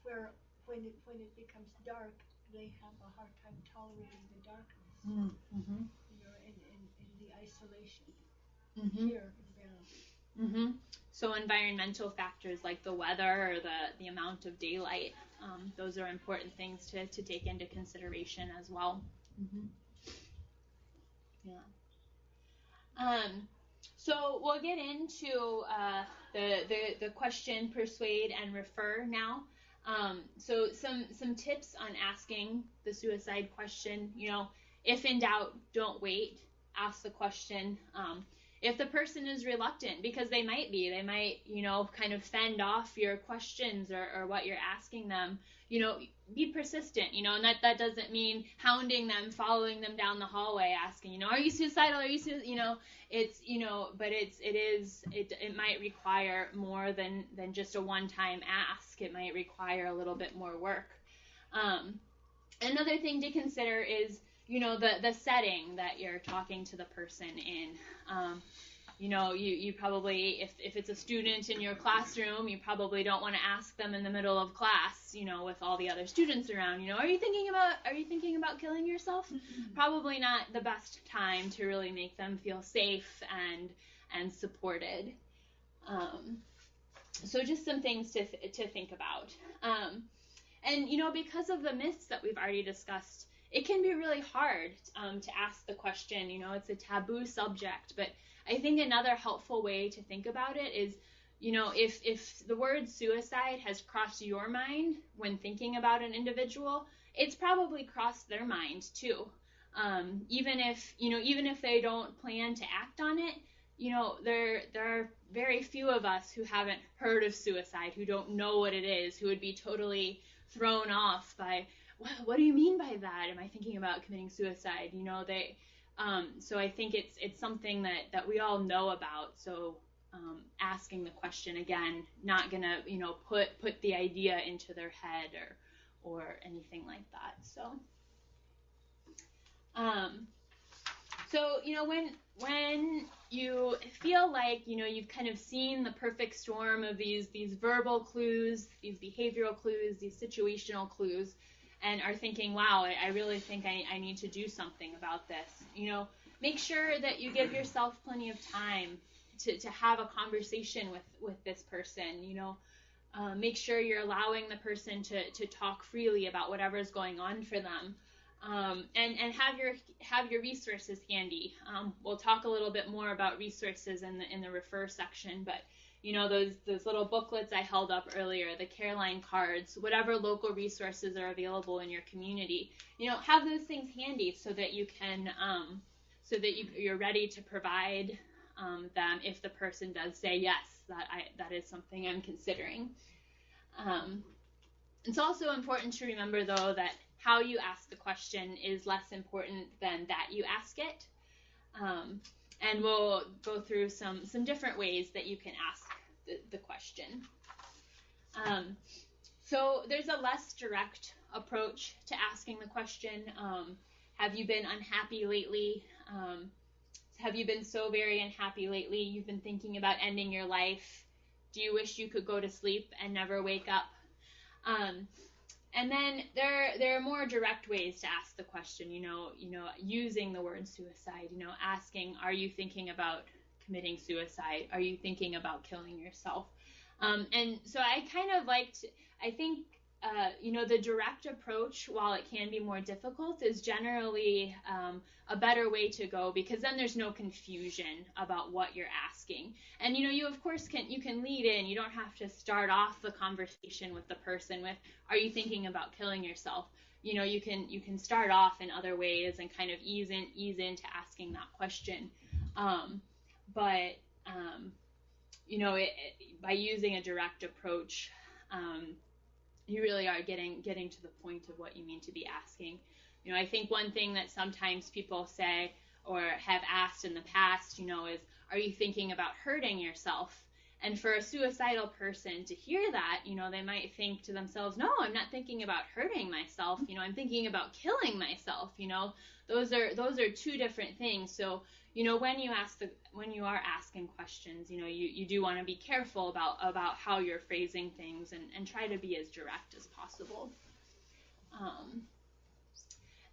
where when it becomes dark, they have a hard time tolerating the darkness. In the isolation here in Barrow. So environmental factors like the weather or the amount of daylight, those are important things to take into consideration as well. Yeah. So we'll get into the question, persuade, and refer now. So some tips on asking the suicide question. If in doubt, don't wait. Ask the question. If the person is reluctant, because they might, kind of fend off your questions or what you're asking them, be persistent, and that doesn't mean hounding them, following them down the hallway, asking, are you suicidal? Are you it's, but it might require more than just a one-time ask. It might require a little bit more work. Another thing to consider is, the setting that you're talking to the person in. You probably, if it's a student in your classroom, you probably don't want to ask them in the middle of class, with all the other students around, are you thinking about killing yourself? Probably not the best time to really make them feel safe and supported. So just some things to think about. And because of the myths that we've already discussed, it can be really hard to ask the question. It's a taboo subject, but I think another helpful way to think about it is, if the word suicide has crossed your mind when thinking about an individual, it's probably crossed their mind too. Even if they don't plan to act on it, there are very few of us who haven't heard of suicide, who don't know what it is, who would be totally thrown off by, what do you mean by that? Am I thinking about committing suicide? So I think it's something that we all know about. So asking the question again, not gonna put the idea into their head or anything like that. So when you feel like you've kind of seen the perfect storm of these verbal clues, these behavioral clues, these situational clues, and are thinking, wow, I really think I need to do something about this. Make sure that you give yourself plenty of time to have a conversation with this person, make sure you're allowing the person to talk freely about whatever's going on for them. And have your resources handy. We'll talk a little bit more about resources in the refer section, but those little booklets I held up earlier, the Careline cards, whatever local resources are available in your community, have those things handy so that you can you're ready to provide them if the person does say yes, that is something I'm considering. It's also important to remember, though, that how you ask the question is less important than that you ask it. And we'll go through some different ways that you can ask the question. So there's a less direct approach to asking the question. Have you been unhappy lately? Have you been so very unhappy lately? You've been thinking about ending your life. Do you wish you could go to sleep and never wake up? And then there are more direct ways to ask the question, using the word suicide, asking, are you thinking about committing suicide? Are you thinking about killing yourself? And so I kind of I think, the direct approach, while it can be more difficult, is generally a better way to go, because then there's no confusion about what you're asking. And you of course can lead in. You don't have to start off the conversation with the person with, are you thinking about killing yourself? You can start off in other ways and kind of ease into asking that question. But by using a direct approach, you really are getting to the point of what you mean to be asking. I think one thing that sometimes people say or have asked in the past, is, are you thinking about hurting yourself? And for a suicidal person to hear that, they might think to themselves, no, I'm not thinking about hurting myself. I'm thinking about killing myself. Those are two different things. So, when you are asking questions, you do want to be careful about how you're phrasing things and try to be as direct as possible.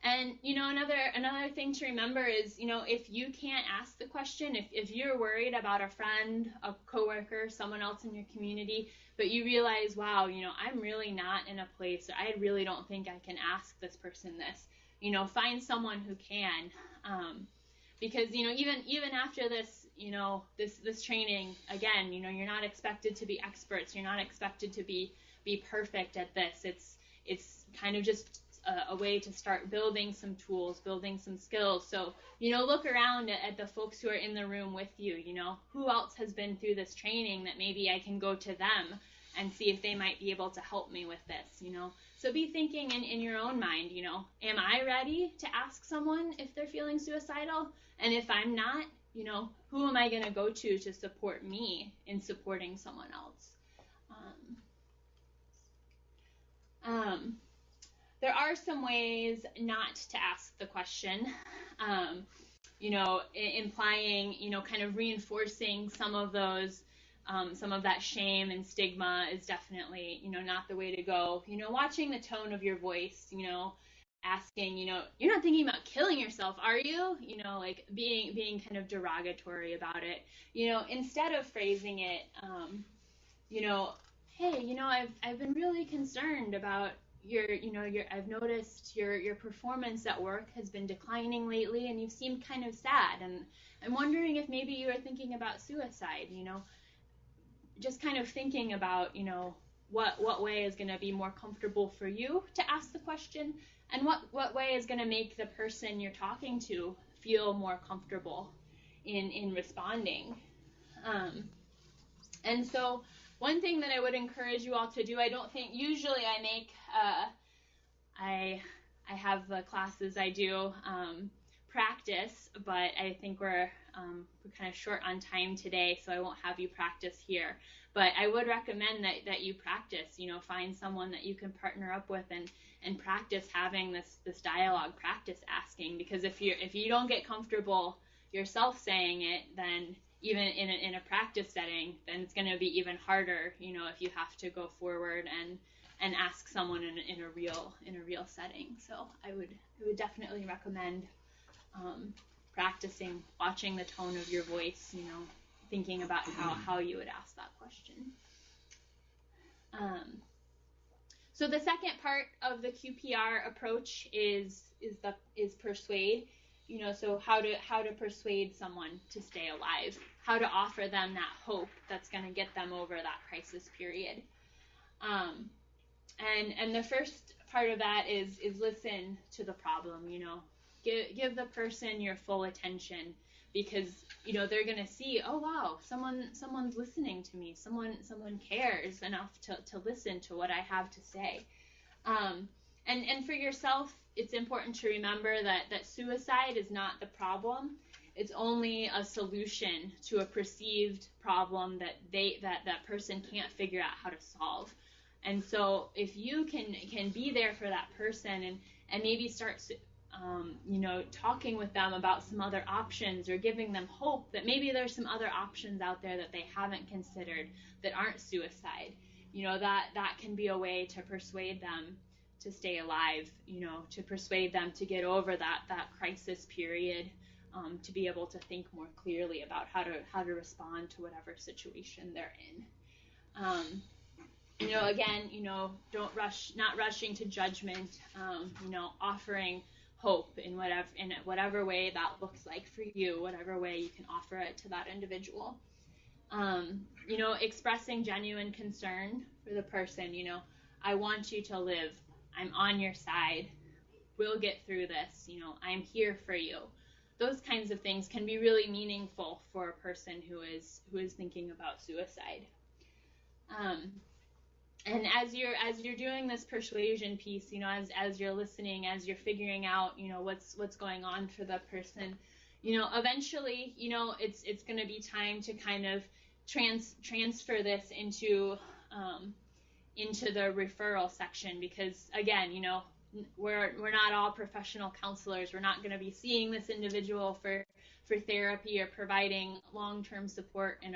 And another thing to remember is, if you can't ask the question, if you're worried about a friend, a coworker, someone else in your community, but you realize, wow, I'm really not in a place, or I really don't think I can ask this person this, find someone who can. Because even after this, this training, again, you're not expected to be experts. You're not expected to be perfect at this. It's kind of just a way to start building some tools, building some skills. So look around at the folks who are in the room with you. Who else has been through this training that maybe I can go to them and see if they might be able to help me with this. So be thinking in your own mind. Am I ready to ask someone if they're feeling suicidal? And if I'm not, who am I going to go to support me in supporting someone else? There are some ways not to ask the question, implying, kind of reinforcing some of those, some of that shame and stigma is definitely, not the way to go. Watching the tone of your voice, asking, you're not thinking about killing yourself, are you? Being kind of derogatory about it. Instead of phrasing it, hey, I've been really concerned about I've noticed your performance at work has been declining lately, and you seem kind of sad, and I'm wondering if maybe you are thinking about suicide. Just kind of thinking about, what way is going to be more comfortable for you to ask the question, and what way is going to make the person you're talking to feel more comfortable in responding. And so one thing that I would encourage you all to do, I don't think, usually I make, I have the classes I do practice, but I think we're kind of short on time today, so I won't have you practice here. But I would recommend that you practice, find someone that you can partner up with and practice having this dialogue, practice asking, because if you don't get comfortable yourself saying it, then even in a practice setting, then it's going to be even harder, if you have to go forward and ask someone in a real setting. So I would definitely recommend practicing, watching the tone of your voice, thinking about how you would ask that question. So the second part of the QPR approach is persuade. So how to persuade someone to stay alive, how to offer them that hope that's going to get them over that crisis period. And the first part of that is listen to the problem. Give the person your full attention, because they're going to see, oh wow, someone's listening to me, someone cares enough to listen to what I have to say. And for yourself, it's important to remember that suicide is not the problem. It's only a solution to a perceived problem that person can't figure out how to solve. And so if you can be there for that person and maybe start talking with them about some other options, or giving them hope that maybe there's some other options out there that they haven't considered that aren't suicide, that can be a way to persuade them to stay alive, to persuade them to get over that crisis period, to be able to think more clearly about how to respond to whatever situation they're in. Again, don't not rushing to judgment, offering hope in whatever way that looks like for you, whatever way you can offer it to that individual. Expressing genuine concern for the person. I want you to live. I'm on your side. We'll get through this. I'm here for you. Those kinds of things can be really meaningful for a person who is thinking about suicide. And as you're doing this persuasion piece, as you're listening, as you're figuring out, what's going on for the person, eventually, it's going to be time to kind of transfer this into the referral section, because again, we're not all professional counselors. We're not going to be seeing this individual for therapy or providing long-term support in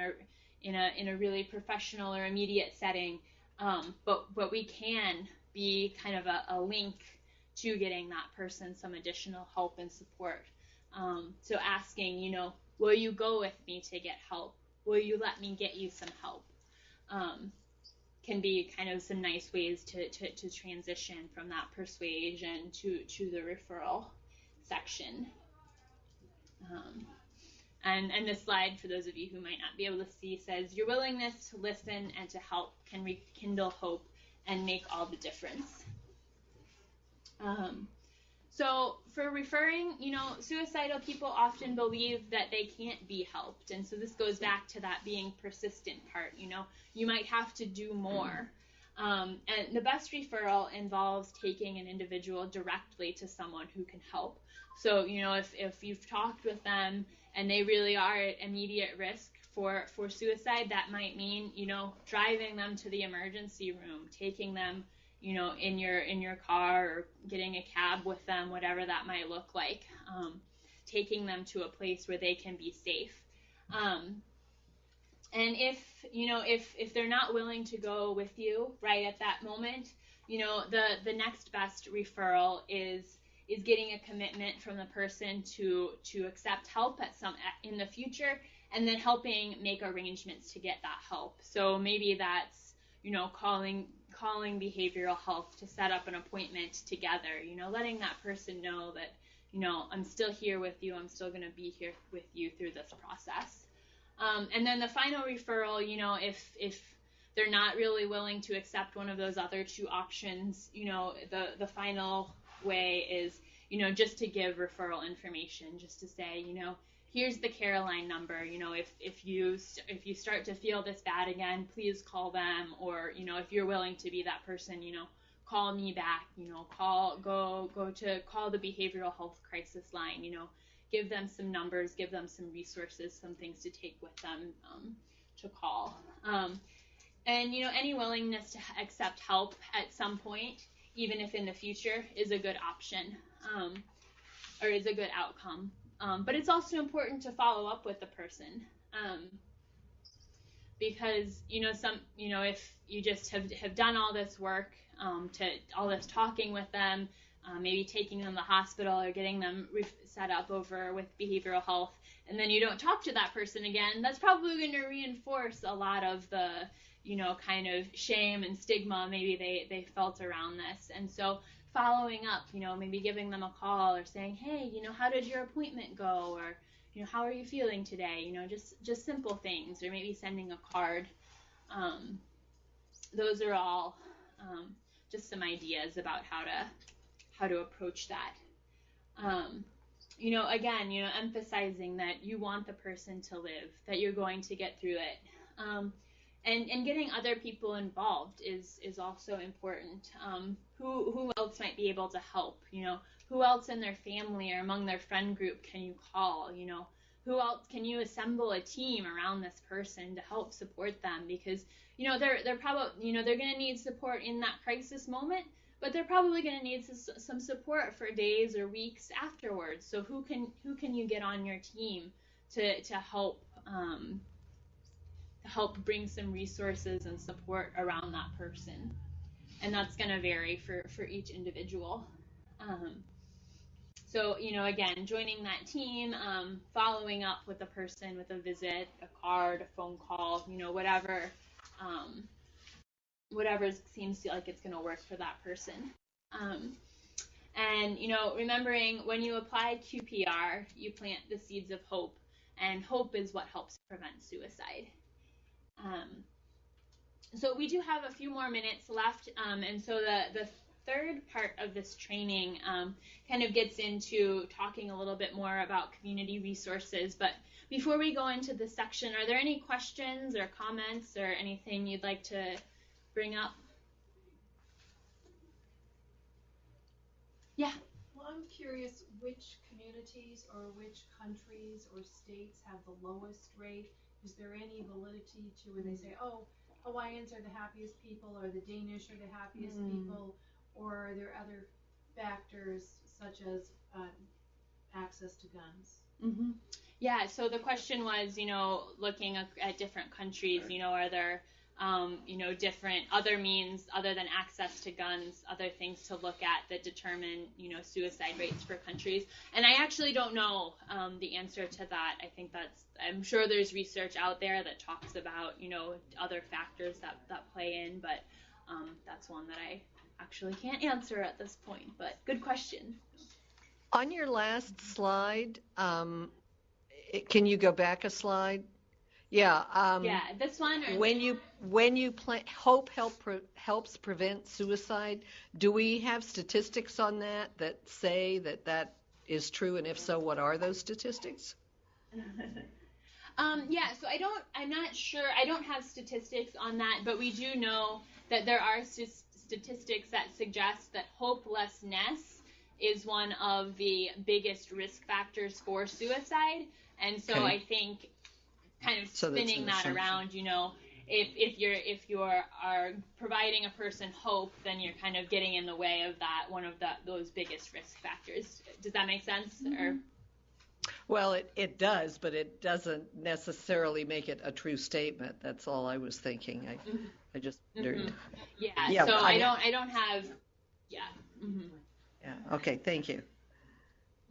a really professional or immediate setting. But we can be kind of a link to getting that person some additional help and support. So asking, will you go with me to get help? Will you let me get you some help? Can be kind of some nice ways to transition from that persuasion to the referral section. And this slide, for those of you who might not be able to see, says, your willingness to listen and to help can rekindle hope and make all the difference. So for referring, suicidal people often believe that they can't be helped. And so this goes back to that being persistent part. You might have to do more. And the best referral involves taking an individual directly to someone who can help. So, if you've talked with them and they really are at immediate risk for suicide, that might mean, driving them to the emergency room, taking them, in your car, or getting a cab with them, whatever that might look like, taking them to a place where they can be safe. And if they're not willing to go with you right at that moment, the next best referral is getting a commitment from the person to accept help in the future, and then helping make arrangements to get that help. So maybe that's, calling behavioral health to set up an appointment together, letting that person know that, I'm still here with you. I'm still going to be here with you through this process. And then the final referral, if they're not really willing to accept one of those other two options, the final way is, just to give referral information, just to say, here's the care line number. If you start to feel this bad again, please call them. Or, if you're willing to be that person, call me back. Call the behavioral health crisis line. Give them some numbers, give them some resources, some things to take with them to call. And any willingness to accept help at some point, even if in the future, is a good option, or is a good outcome. But it's also important to follow up with the person, because if you just have done all this work, all this talking with them, maybe taking them to the hospital or getting them set up over with behavioral health, and then you don't talk to that person again, that's probably going to reinforce a lot of the, kind of shame and stigma maybe they felt around this. And so following up, maybe giving them a call or saying, hey, how did your appointment go? Or, how are you feeling today? Just simple things, or maybe sending a card. Those are all just some ideas about how to approach that. Again, emphasizing that you want the person to live, that you're going to get through it. And getting other people involved is also important. Who else might be able to help? Who else in their family or among their friend group can you call? Who else can you assemble a team around this person to help support them? Because they're probably they're going to need support in that crisis moment, but they're probably going to need some support for days or weeks afterwards. So who can you get on your team to help bring some resources and support around that person? And that's going to vary for each individual. So, again, joining that team, following up with a person with a visit, a card, a phone call, whatever seems like it's going to work for that person. And, remembering when you apply QPR, you plant the seeds of hope, and hope is what helps prevent suicide. So we do have a few more minutes left, and so the third part of this training kind of gets into talking a little bit more about community resources. But before we go into this section, are there any questions or comments or anything you'd like to bring up? Yeah. Well, I'm curious which communities or which countries or states have the lowest rate. Is there any validity to where they say, oh, Hawaiians are the happiest people, or the Danish are the happiest people, or are there other factors such as access to guns? Mm-hmm. Yeah, so the question was, looking at different countries, are there, different other means other than access to guns, other things to look at that determine, suicide rates for countries. And I actually don't know the answer to that. I'm sure there's research out there that talks about, other factors that play in, but that's one that I actually can't answer at this point, but good question. On your last slide, can you go back a slide? Yeah. Yeah, this one. When you hope helps prevent suicide, do we have statistics on that say that is true, and if so, what are those statistics? Yeah, so I'm not sure. I don't have statistics on that, but we do know that there are statistics that suggest that hopelessness is one of the biggest risk factors for suicide. And so I think kind of spinning that around, if you are providing a person hope, then you're kind of getting in the way of that, one of those biggest risk factors. Does that make sense? Mm-hmm. Or well, it does, but it doesn't necessarily make it a true statement. That's all I was thinking. I just wondered. Yeah. So I don't have. Yeah. Mm-hmm. Yeah. Okay. Thank you.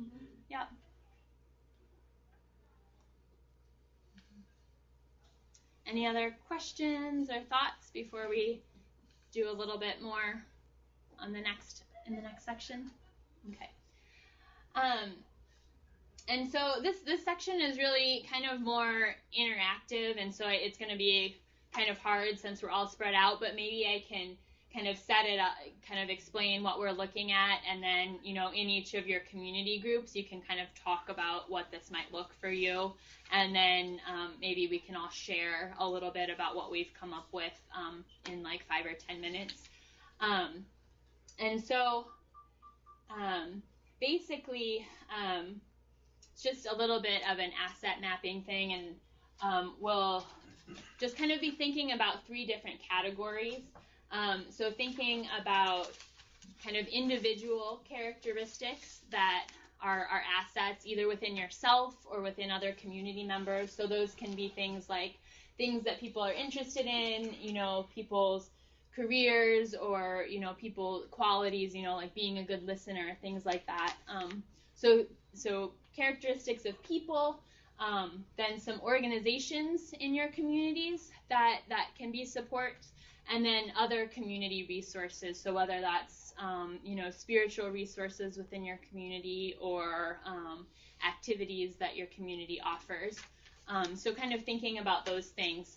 Mm-hmm. Yeah. Any other questions or thoughts before we do a little bit more on in the next section? Okay. And so this section is really kind of more interactive, and so it's going to be kind of hard since we're all spread out, but maybe I can kind of set it up, kind of explain what we're looking at, and then, in each of your community groups, you can kind of talk about what this might look for you, and then maybe we can all share a little bit about what we've come up with in like 5 or 10 minutes. And so basically, it's just a little bit of an asset mapping thing, and we'll just kind of be thinking about 3 different categories. So thinking about kind of individual characteristics that are assets either within yourself or within other community members. So those can be things like things that people are interested in, people's careers, or, people qualities, like being a good listener, things like that. So characteristics of people, then some organizations in your communities that can be support, and then other community resources. So whether that's spiritual resources within your community or activities that your community offers. So kind of thinking about those things.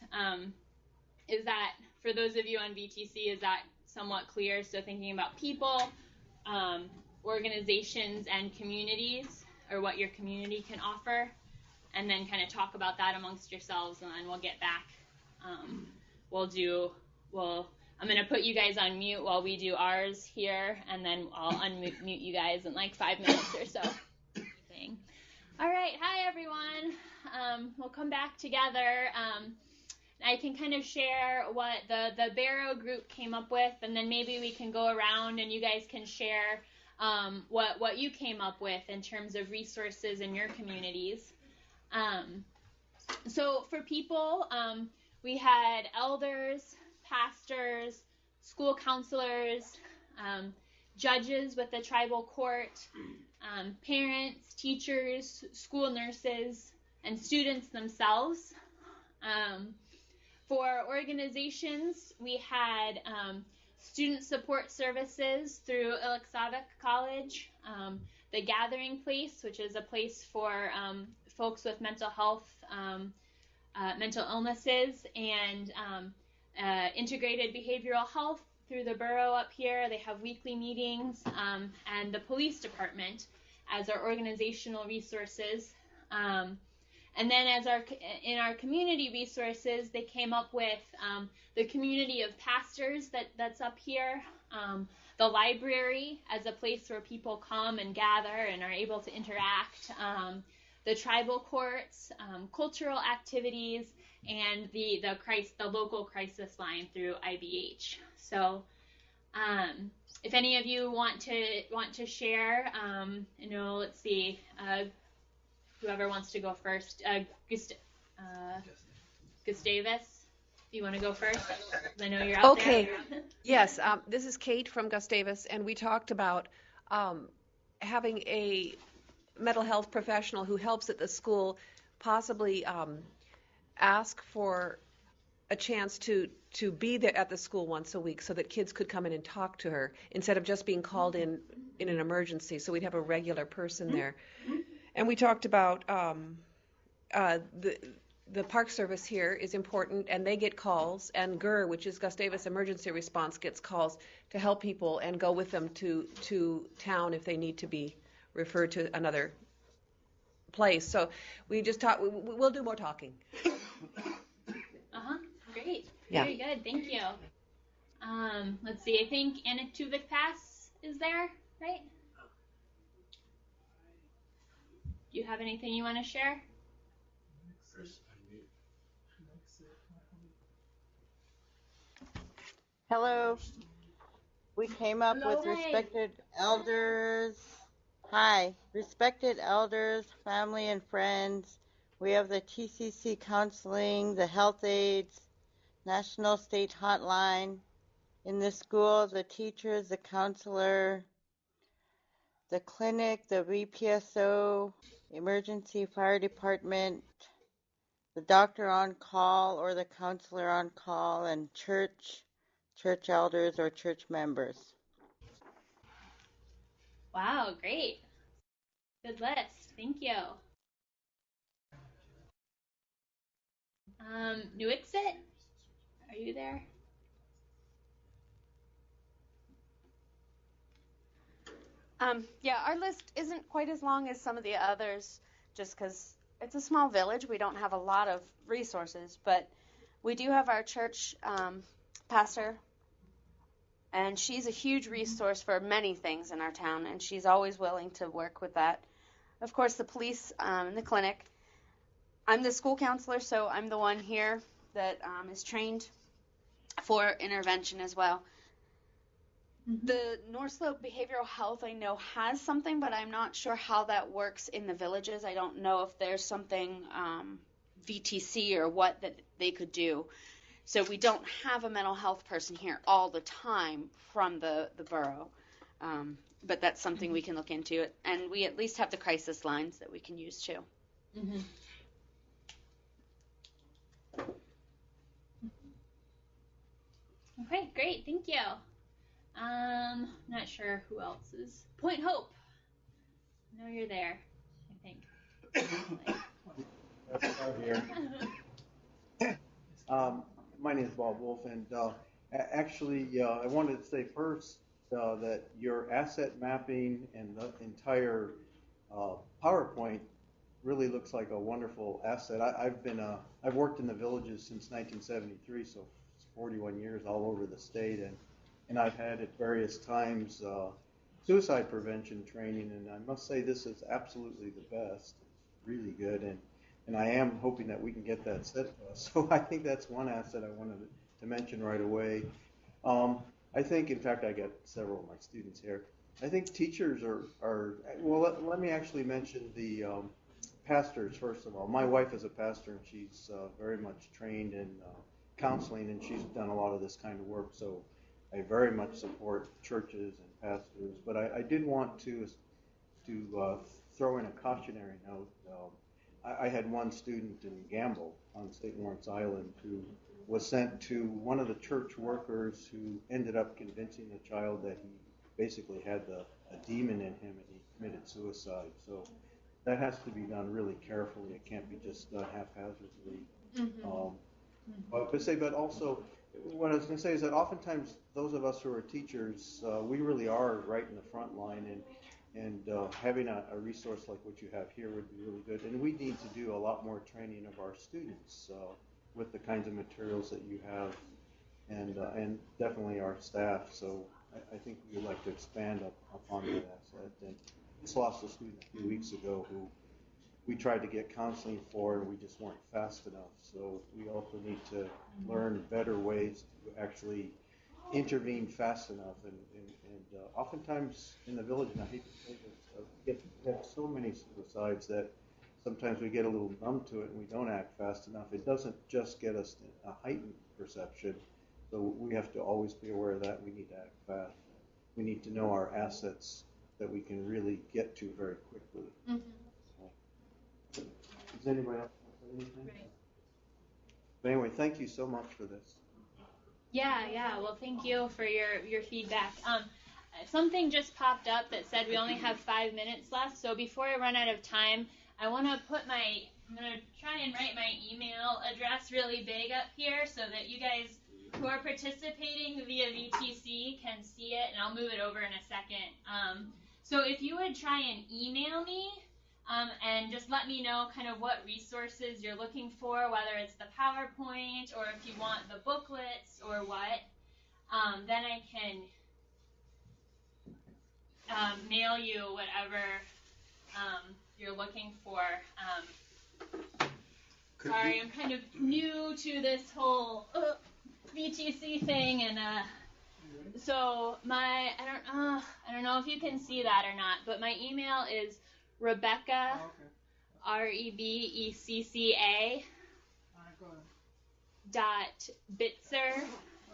Is that, for those of you on VTC, is that somewhat clear? So thinking about people, organizations, and communities, or what your community can offer, and then kind of talk about that amongst yourselves, and then we'll get back. I'm going to put you guys on mute while we do ours here, and then I'll unmute you guys in like 5 minutes or so. All right, hi everyone. We'll come back together. I can kind of share what the Barrow group came up with, and then maybe we can go around and you guys can share what you came up with in terms of resources in your communities. So for people, we had elders, pastors, school counselors, judges with the tribal court, parents, teachers, school nurses, and students themselves. For organizations, we had student support services through Illicksavik College, the Gathering Place, which is a place for folks with mental health, mental illnesses, and integrated behavioral health through the borough up here. They have weekly meetings, and the police department as our organizational resources. And then in our community resources, they came up with the community of pastors that's up here, the library as a place where people come and gather and are able to interact, the tribal courts, cultural activities, and the local crisis line through IBH. So if any of you want to share, let's see. Whoever wants to go first. Gustavus, you want to go first? I know you're out there. Okay. Yes, this is Kate from Gustavus, and we talked about having a mental health professional who helps at the school possibly ask for a chance to be there at the school once a week so that kids could come in and talk to her instead of just being called in an emergency. So we'd have a regular person there. And we talked about the park service here is important, and they get calls, and GER, which is Gustavus Emergency Response, gets calls to help people and go with them to town if they need to be referred to another place. So we just talk. We'll do more talking. Great. Yeah. Very good. Thank you. Let's see. I think Anatuvik Pass is there, right? Do you have anything you want to share? Hello. We came up with respected elders. Hi. Respected elders, family and friends. We have the TCC counseling, the health aides, national state hotline. In the school, the teachers, the counselor, the clinic, the VPSO, emergency fire department, the doctor on call or the counselor on call, and church elders or church members. Wow, great. Good list. Thank you. Nuixit, are you there? Yeah, our list isn't quite as long as some of the others, just because it's a small village. We don't have a lot of resources, but we do have our church pastor, and she's a huge resource for many things in our town, and she's always willing to work with that. Of course, the police and the clinic. I'm the school counselor, so I'm the one here that is trained for intervention as well. The North Slope Behavioral Health, I know, has something, but I'm not sure how that works in the villages. I don't know if there's something VTC or what that they could do. So we don't have a mental health person here all the time from the borough, but that's something we can look into. And we at least have the crisis lines that we can use too. Okay, great, thank you. Not sure who else is. Point Hope. I know you're there, I think. I'm here. My name is Bob Wolf, and actually, I wanted to say first that your asset mapping and the entire PowerPoint really looks like a wonderful asset. I've worked in the villages since 1973, so it's 41 years all over the state, and I've had at various times suicide prevention training, and I must say this is absolutely the best. It's really good, and I am hoping that we can get that set to us. So I think that's one asset I wanted to mention right away. I think, in fact, I got several of my students here. I think teachers are well, let me actually mention the pastors, first of all. My wife is a pastor, and she's very much trained in counseling, and she's done a lot of this kind of work, so I very much support churches and pastors. But I did want to throw in a cautionary note. I had one student in Gamble on St. Lawrence Island who was sent to one of the church workers who ended up convincing the child that he basically had a demon in him and he committed suicide. So that has to be done really carefully. It can't be just done haphazardly. But also, what I was going to say is that oftentimes those of us who are teachers, we really are right in the front line, and having a resource like what you have here would be really good. And we need to do a lot more training of our students with the kinds of materials that you have, and definitely our staff. So I think we would like to expand upon that asset. And just lost a student a few weeks ago who we tried to get counseling for, and we just weren't fast enough. So we also need to learn better ways to actually intervene fast enough. And oftentimes in the village, and I hate to say this, we have so many suicides that sometimes we get a little numb to it and we don't act fast enough. It doesn't just get us a heightened perception. So we have to always be aware of that. We need to act fast. We need to know our assets that we can really get to very quickly. Does anybody else want to say anything? Right. But anyway, thank you so much for this. Yeah. Well, thank you for your feedback. Something just popped up that said we only have 5 minutes left. So before I run out of time, I'm going to try and write my email address really big up here so that you guys who are participating via VTC can see it, and I'll move it over in a second. So if you would try and email me and just let me know kind of what resources you're looking for, whether it's the PowerPoint or if you want the booklets or what, then I can mail you whatever you're looking for. Sorry, I'm kind of new to this whole VTC thing, and so I don't know if you can see that or not, but my email is Rebecca, REBECCA .Bitzer,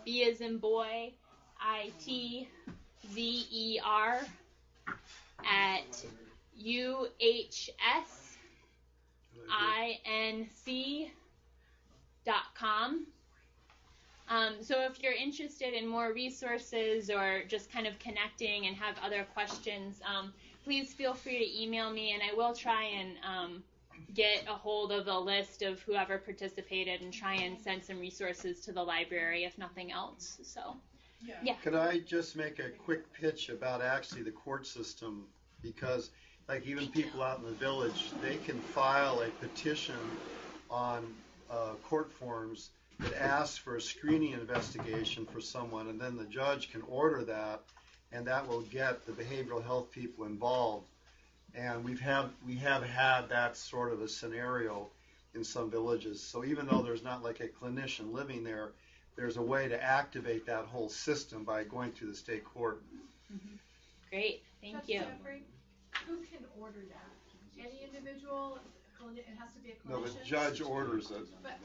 B as in boy, ITZER at UHSINC.com. So if you're interested in more resources or just kind of connecting and have other questions, please feel free to email me, and I will try and get a hold of a list of whoever participated and try and send some resources to the library, if nothing else. So, yeah. Could I just make a quick pitch about actually the court system? Because, like, even people out in the village, they can file a petition on court forms that asks for a screening investigation for someone, and then the judge can order that, and that will get the behavioral health people involved. And we have had that sort of a scenario in some villages. So even though there's not like a clinician living there, there's a way to activate that whole system by going through the state court. Great, thank Judge you. Jeffrey, who can order that? Any individual? It has to be a clinician? No, the judge orders it. But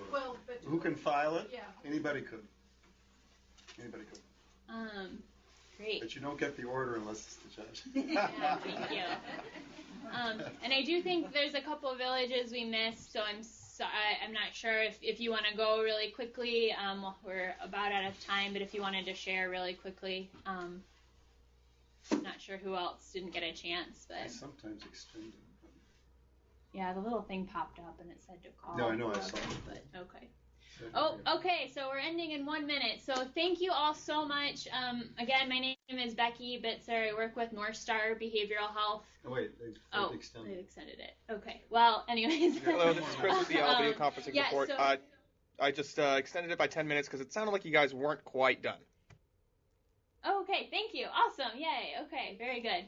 who can file it? Yeah. Anybody could. Anybody could. Great. But you don't get the order unless it's the judge. Yeah, thank you. And I do think there's a couple of villages we missed, so I'm So I'm not sure if you want to go really quickly. We're about out of time, but if you wanted to share really quickly, I'm not sure who else didn't get a chance. But I sometimes extend it. yeah, the little thing popped up and it said to call. No, I know, I saw it. But okay. Oh, okay, so we're ending in 1 minute. So thank you all so much. Again, my name is Becky Bitzer. I work with North Star Behavioral Health. Oh, wait, they've extended They've extended it. Okay, well, anyways. Hello, this is Chris with the video conferencing yeah, report. So, I just extended it by 10 minutes because it sounded like you guys weren't quite done. okay, thank you. Awesome. Yay. Okay, very good.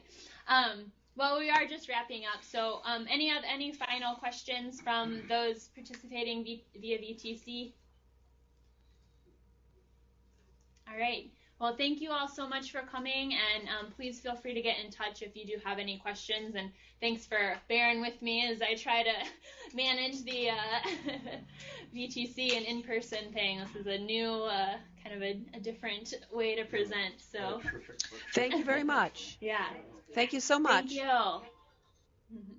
Well, we are just wrapping up. So any final questions from those participating via VTC? All right. Well, thank you all so much for coming, and please feel free to get in touch if you do have any questions. And thanks for bearing with me as I try to manage the VTC and in-person thing. This is a new, kind of a different way to present. So, thank you very much. Yeah. Thank you so much. Thank you.